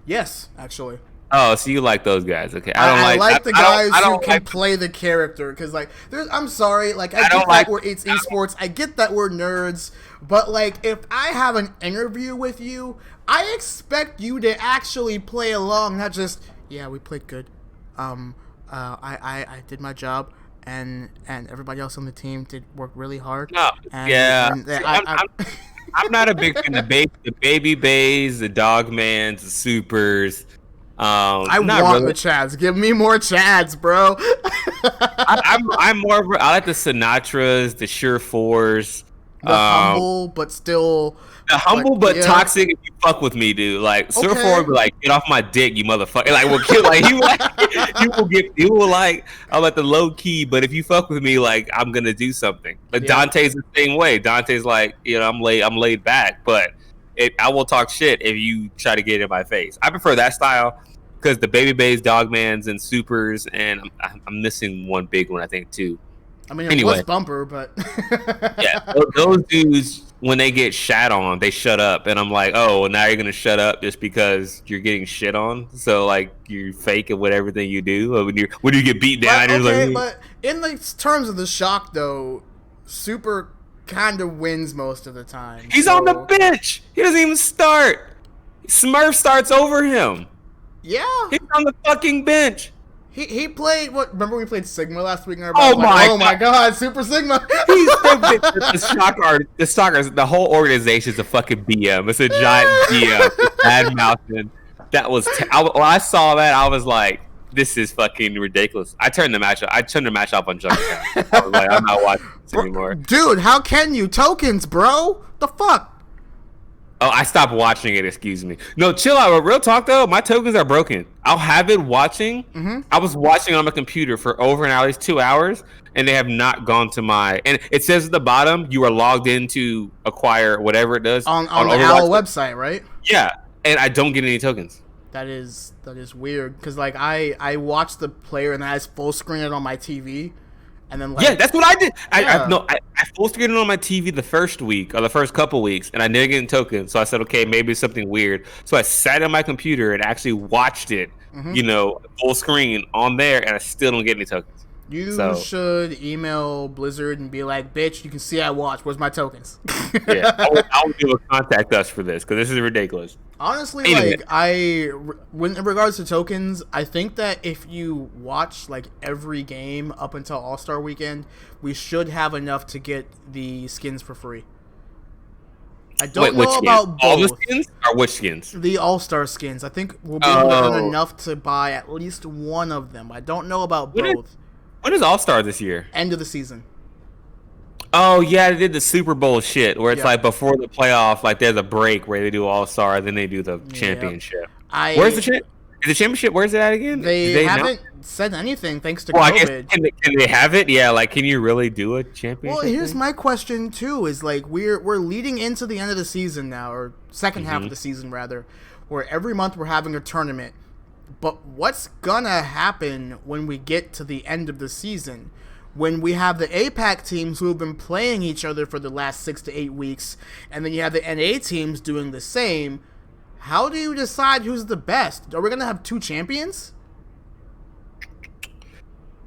Yes, actually. Oh, so you like those guys? Okay, I like the guys who can play the character because, like, I'm sorry, like I get that it's esports. I get that we're nerds, but like, if I have an interview with you, I expect you to actually play along, not just we played good. I did my job. And everybody else on the team did work really hard. No, I'm not a big fan of the baby bays, the Dogmans, the Supers. I want the Chads. Give me more Chads, bro. I'm more. I like the Sinatras, the Sure Fours, the humble but still. The humble but toxic. If you fuck with me, dude, like Sure Four, be like, get off my dick, you motherfucker. Like, will kill. Like he will like. I'm at the low key, but if you fuck with me, like, I'm gonna do something. But Dante's the same way. Dante's like, I'm laid back, but I will talk shit if you try to get in my face. I prefer that style because the baby bays, Dogmans, and Supers, and I'm missing one big one, I think, too. I mean, it was Bumper, but those dudes, when they get shat on, they shut up, and I'm like, oh, well, now you're gonna shut up just because you're getting shit on. So like, you're fake at everything you do. When you get beat down, but in the terms of the Shock, though, Super kind of wins most of the time. He's on the bench. He doesn't even start. Smurf starts over him. Yeah, he's on the fucking bench. He played what? Remember we played Sigma last week? Oh my god, Super Sigma! The Stalkers, the whole organization's a fucking BM. It's a giant BM. Bad mouthing. That was. When I saw that, I was like, "This is fucking ridiculous." I turned the match off on Junkertown. I was like, "I'm not watching this anymore." Dude, how can you tokens, bro? The fuck? Oh, I stopped watching it. Excuse me. No, chill out. But real talk though, my tokens are broken. I'll have it watching. Mm-hmm. I was watching on my computer for over at least 2 hours, and they have not gone to my. And it says at the bottom, you are logged in to acquire whatever it does on the Owl website, right? Yeah, and I don't get any tokens. That is weird because like I watched the player and I just full screen it on my TV. And then that's what I did. I full screened it on my TV the first week or the first couple weeks, and I didn't get any tokens. So I said, okay, maybe it's something weird. So I sat on my computer and actually watched it, full screen on there, and I still don't get any tokens. You should email Blizzard and be like, bitch, you can see I watch. Where's my tokens? I would do a contact us for this because this is ridiculous. Honestly, in regards to tokens, I think that if you watch like every game up until All-Star Weekend, we should have enough to get the skins for free. I don't know about both. All the skins or which skins? The All-Star skins. I think we'll be enough to buy at least one of them. I don't know about both. When is All Star this year? End of the season. Oh yeah, they did the Super Bowl shit where it's Yeah. like before the playoff, like there's a break where they do All Star, then they do the championship. Where's the championship? Where's it at again? They haven't said anything thanks to well, COVID. I guess, can they have it? Yeah, like can you really do a championship? Well, here's my question too: is like we're leading into the end of the season now, or second half of the season rather, where every month we're having a tournament. But what's gonna happen when we get to the end of the season? When we have the APAC teams who have been playing each other for the last 6 to 8 weeks, and then you have the NA teams doing the same, how do you decide who's the best? Are we going to have 2 champions?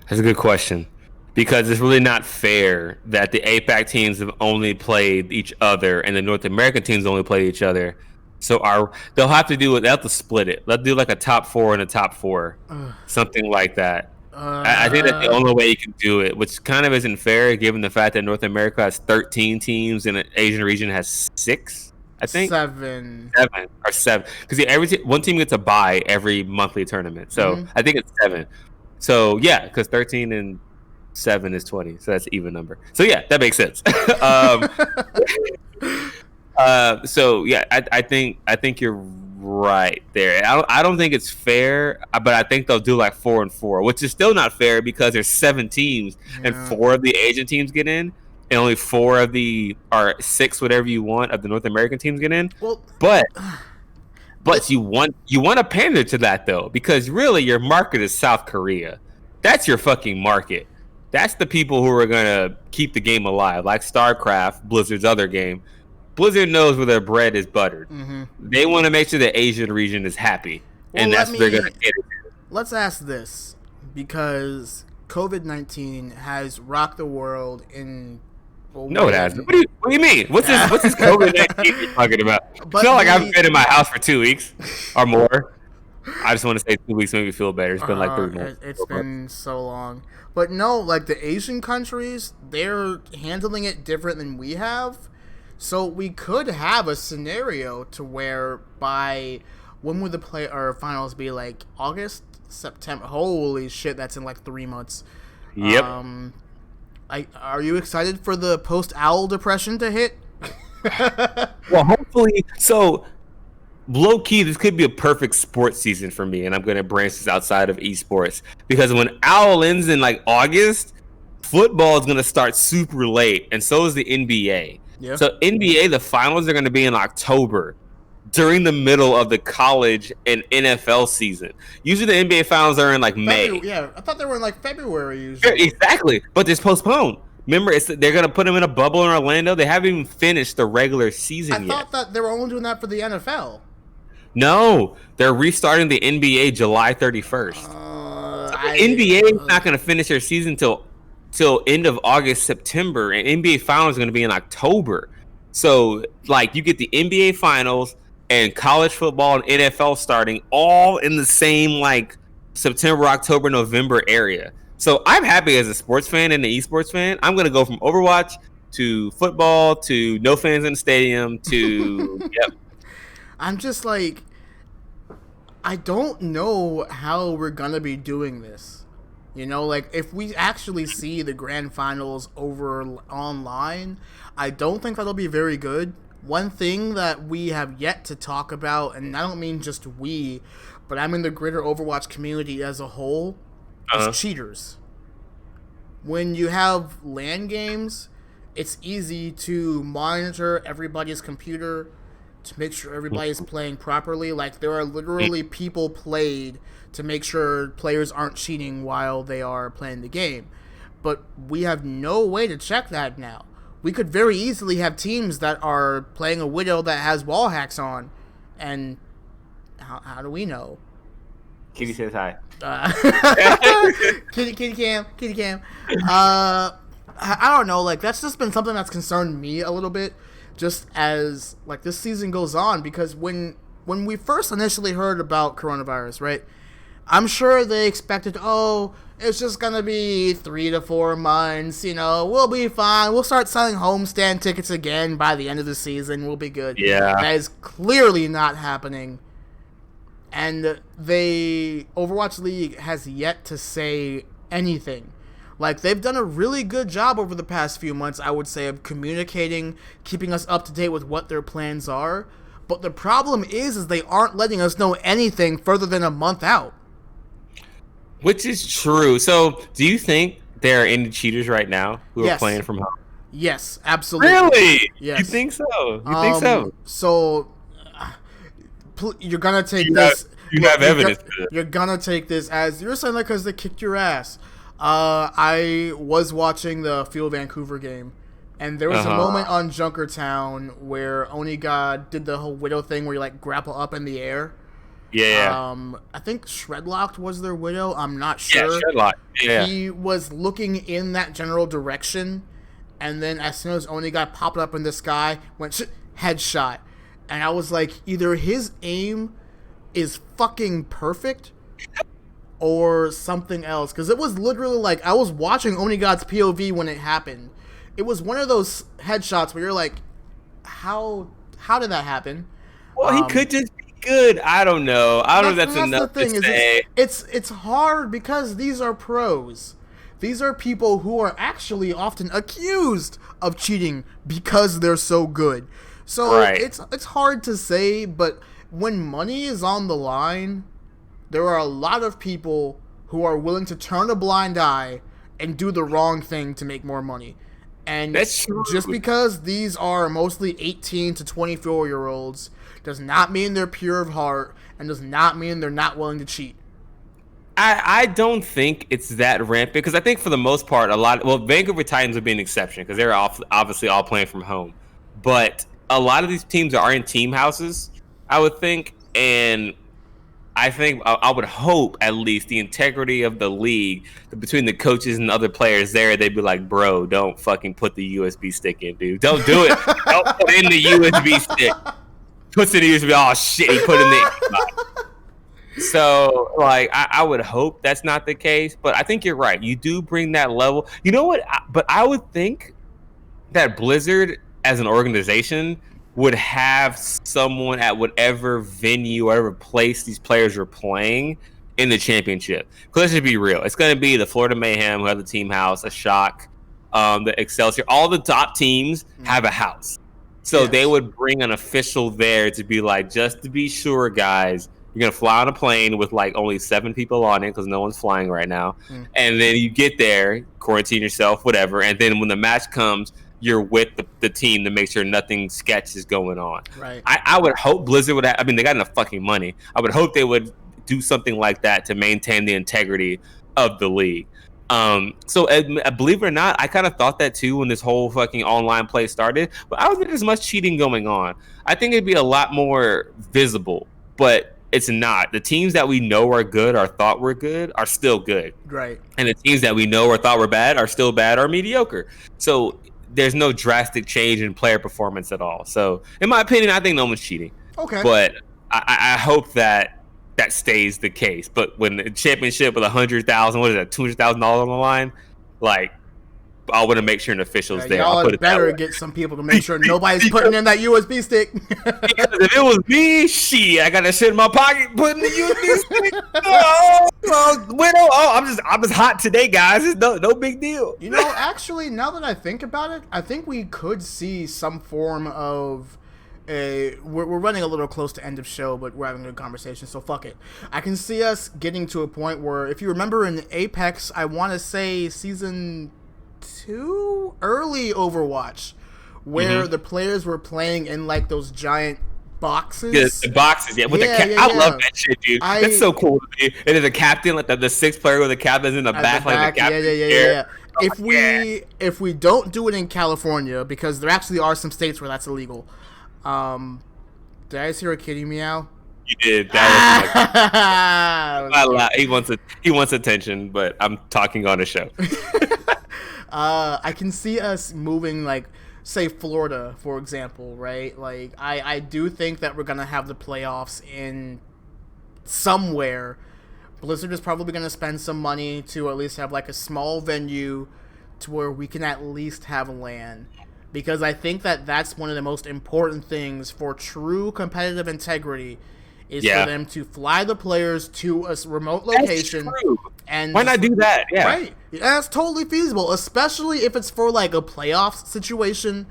That's a good question. Because it's really not fair that the APAC teams have only played each other and the North American teams only play each other. So they'll have to do it. They'll have to split it. They'll do like a top 4 and a top 4, something like that. I think that's the only way you can do it, which kind of isn't fair given the fact that North America has 13 teams and the Asian region has 6, I think. 7. 7. Because one team gets a bye every monthly tournament. So I think it's 7. So yeah, because 13 and 7 is 20. So that's an even number. So yeah, that makes sense. So yeah, I think you're right there. I don't think it's fair, but I think they'll do like 4 and 4, which is still not fair because there's 7 teams and 4 of the Asian teams get in, and only 4 of the or 6, whatever you want, of the North American teams get in. Well, but you want to pander to that though, because really your market is South Korea. That's your fucking market. That's the people who are gonna keep the game alive, like StarCraft, Blizzard's other game. Blizzard knows where their bread is buttered. They want to make sure the Asian region is happy, and that's what they're going to get into. Let's ask this, because COVID-19 has rocked the world in... No, it hasn't. What do you mean? What's this COVID-19 you're talking about? It's not like I've been in my house for 2 weeks or more. I just want to say 2 weeks made me feel better. It's been like 3 months. It's been so long. But no, like the Asian countries, they're handling it different than we have. So we could have a scenario to where by when would the finals be, like August, September? Holy shit, that's in like 3 months. Yep. Are you excited for the post-owl depression to hit? Well, hopefully. So low key, this could be a perfect sports season for me, and I'm going to branch this outside of esports because when owl ends in like August, football is going to start super late, and so is the NBA. Yeah. So NBA, the finals are going to be in October, during the middle of the college and NFL season. Usually the NBA finals are in like May. Yeah, I thought they were in like February usually. Yeah, exactly, but it's postponed. Remember, they're going to put them in a bubble in Orlando. They haven't even finished the regular season yet. I thought that they were only doing that for the NFL. No, they're restarting the NBA July 31st. The NBA is not going to finish their season till end of August, September, and NBA finals are going to be in October. So, like, you get the NBA finals and college football and NFL starting all in the same, like, September, October, November area. So, I'm happy as a sports fan and an esports fan. I'm going to go from Overwatch to football to no fans in the stadium to, yep. I'm just like, I don't know how we're going to be doing this. You know, like, if we actually see the grand finals over online, I don't think that'll be very good. One thing that we have yet to talk about, and I don't mean just we, but I mean the greater Overwatch community as a whole, is cheaters. When you have LAN games, it's easy to monitor everybody's computer to make sure everybody's playing properly. Like, there are literally people played to make sure players aren't cheating while they are playing the game. But we have no way to check that now. We could very easily have teams that are playing a Widow that has wall hacks on. And how do we know? Kitty says hi. Kitty cam. I don't know. Like, that's just been something that's concerned me a little bit, just as like this season goes on. Because when we first initially heard about coronavirus, right? I'm sure they expected, it's just going to be 3 to 4 months, we'll be fine. We'll start selling homestand tickets again by the end of the season. We'll be good. Yeah. That is clearly not happening. And Overwatch League has yet to say anything. Like, they've done a really good job over the past few months, I would say, of communicating, keeping us up to date with what their plans are. But the problem is they aren't letting us know anything further than a month out. Which is true. So, do you think there are any cheaters right now who are playing from home? Yes, absolutely. Really? Yes. You think so? You think so? So, you're gonna take this. You have evidence. You're gonna take this as you're saying that because they kicked your ass. I was watching the Field Vancouver game, and there was a moment on Junkertown where Onigod did the whole widow thing where you like grapple up in the air. Yeah. I think Shredlocked was their widow. I'm not sure. Yeah, Shredlocked. Yeah. He was looking in that general direction, and then as soon as Onigod popped up in the sky, went headshot. And I was like, either his aim is fucking perfect or something else. Because it was literally like, I was watching Onigod's POV when it happened. It was one of those headshots where you're like, how did that happen? Well, he could just be good. I don't know. I don't know if that's enough the thing to say. It's hard because these are pros. These are people who are actually often accused of cheating because they're so good. So it's hard to say, but when money is on the line, there are a lot of people who are willing to turn a blind eye and do the wrong thing to make more money. And that's true. Just because these are mostly 18 to 24-year-olds does not mean they're pure of heart and does not mean they're not willing to cheat. I don't think it's that rampant because I think for the most part, Vancouver Titans would be an exception because they're obviously all playing from home. But a lot of these teams are in team houses, I would think, and I think I would hope at least the integrity of the league between the coaches and other players there, they'd be like, bro, don't fucking put the USB stick in, dude. Don't do it. Don't put in the USB stick. Puts in the USB. Oh shit, he put in the. So, like, I would hope that's not the case, but I think you're right. You do bring that level. You know what? But I would think that Blizzard, as an organization, would have someone at whatever venue, whatever place these players are playing in the championship. Because let's just be real. It's going to be the Florida Mayhem, who have the team house, a Shock, the Excelsior. All the top teams have a house. So they would bring an official there to be like, just to be sure, guys, you're going to fly on a plane with like only 7 people on it because no one's flying right now. And then you get there, quarantine yourself, whatever. And then when the match comes, you're with the team to make sure nothing sketch is going on. Right. I would hope Blizzard would I mean, they got enough fucking money. I would hope they would do something like that to maintain the integrity of the league. So believe it or not, I kind of thought that too when this whole fucking online play started. But I don't think there's much cheating going on. I think it'd be a lot more visible, but it's not. The teams that we know are good or thought were good are still good. Right. And the teams that we know or thought were bad are still bad or mediocre. So there's no drastic change in player performance at all. So in my opinion, I think no one's cheating. Okay. But I hope that stays the case. But when the championship with $100,000, what is that, $200,000 on the line, like, I want to make sure an official's there. Y'all had better get some people to make sure nobody's putting in that USB stick. Because if it was me, shit, I got that shit in my pocket, putting the USB stick. I'm just hot today, guys. It's no big deal. You know, actually, now that I think about it, I think we could see some form of we're running a little close to end of show, but we're having a good conversation, so fuck it. I can see us getting to a point where, if you remember in Apex, I want to say season 2, early Overwatch, where the players were playing in like those giant boxes. Yeah, the boxes, with the I love that shit, dude. That's so cool to me. And then the captain, like the 6th player with the captain's in the back, like the captain. Yeah. If we don't do it in California, because there actually are some states where that's illegal. Did I just hear a kitty meow? You did. That was like, he wants attention, but I'm talking on a show. I can see us moving, like, say Florida, for example, right? Like, I do think that we're gonna have the playoffs in somewhere. Blizzard is probably gonna spend some money to at least have like a small venue to where we can at least have LAN. Because I think that that's one of the most important things for true competitive integrity is for them to fly the players to a remote location. That's true. And why not do that? Yeah. Right. Yeah, it's totally feasible, especially if it's for like a playoff situation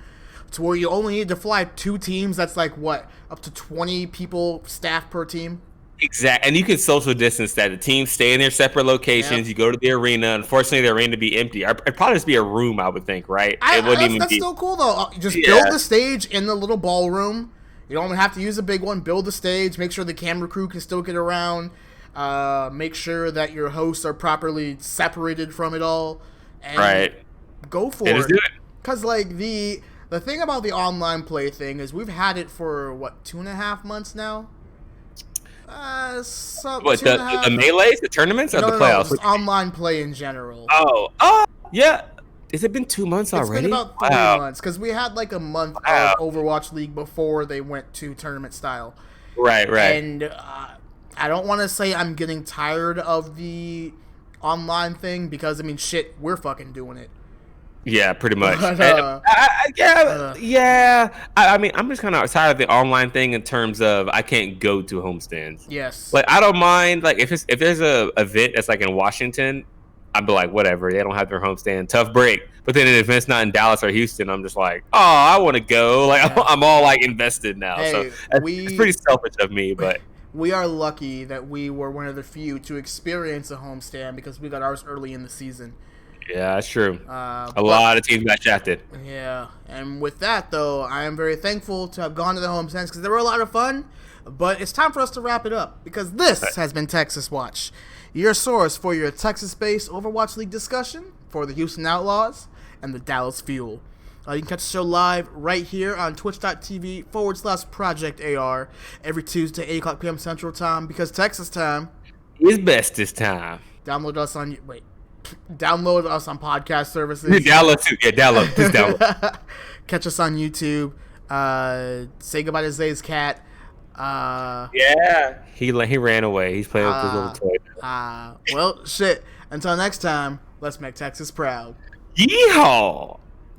to where you only need to fly 2 teams. That's like what, up to 20 people staff per team. Exactly, and you can social distance that. The teams stay in their separate locations. Yep. You go to the arena. Unfortunately, the arena would be empty. It'd probably just be a room, I would think, right? It wouldn't even That's be. still cool though. Just build the stage in the little ballroom. You don't have to use a big one. Build the stage. Make sure the camera crew can still get around. Make sure that your hosts are properly separated from it all. And Right. go for Just do it. it. Because like the thing about the online play thing is we've had it for what, 2.5 months now. What, the melees, the tournaments, or the playoffs? Just online play in general. Oh, yeah. Has it been 2 months already? It's been about 3 months because we had like a month of Overwatch League before they went to tournament style. Right. And I don't want to say I'm getting tired of the online thing because I mean, shit, we're fucking doing it. Yeah, pretty much. But, I mean, I'm just kind of tired of the online thing in terms of I can't go to homestands. Yes. Like, I don't mind. Like, if there's a event that's like in Washington, I'd be like, whatever. They don't have their homestand. Tough break. But then if it's not in Dallas or Houston, I'm just like, oh, I want to go. Like, yeah. I'm all like invested now. Hey, so it's pretty selfish of me, but. We are lucky that we were one of the few to experience a homestand because we got ours early in the season. Yeah, that's true. A lot of teams got shafted. Yeah, and with that, though, I am very thankful to have gone to the homestands because they were a lot of fun, but it's time for us to wrap it up because this has been Texaswatch, your source for your Texas-based Overwatch League discussion for the Houston Outlaws and the Dallas Fuel. You can catch the show live right here on twitch.tv/Project AR every Tuesday, 8 o'clock p.m. Central Time because Texas time is best this time. Download us on podcast services. Download too. Yeah, download. Please download. Catch us on YouTube. Say goodbye to Zay's cat. Yeah. He ran away. He's playing with his little toy. Well, shit. Until next time, let's make Texas proud. Yeehaw!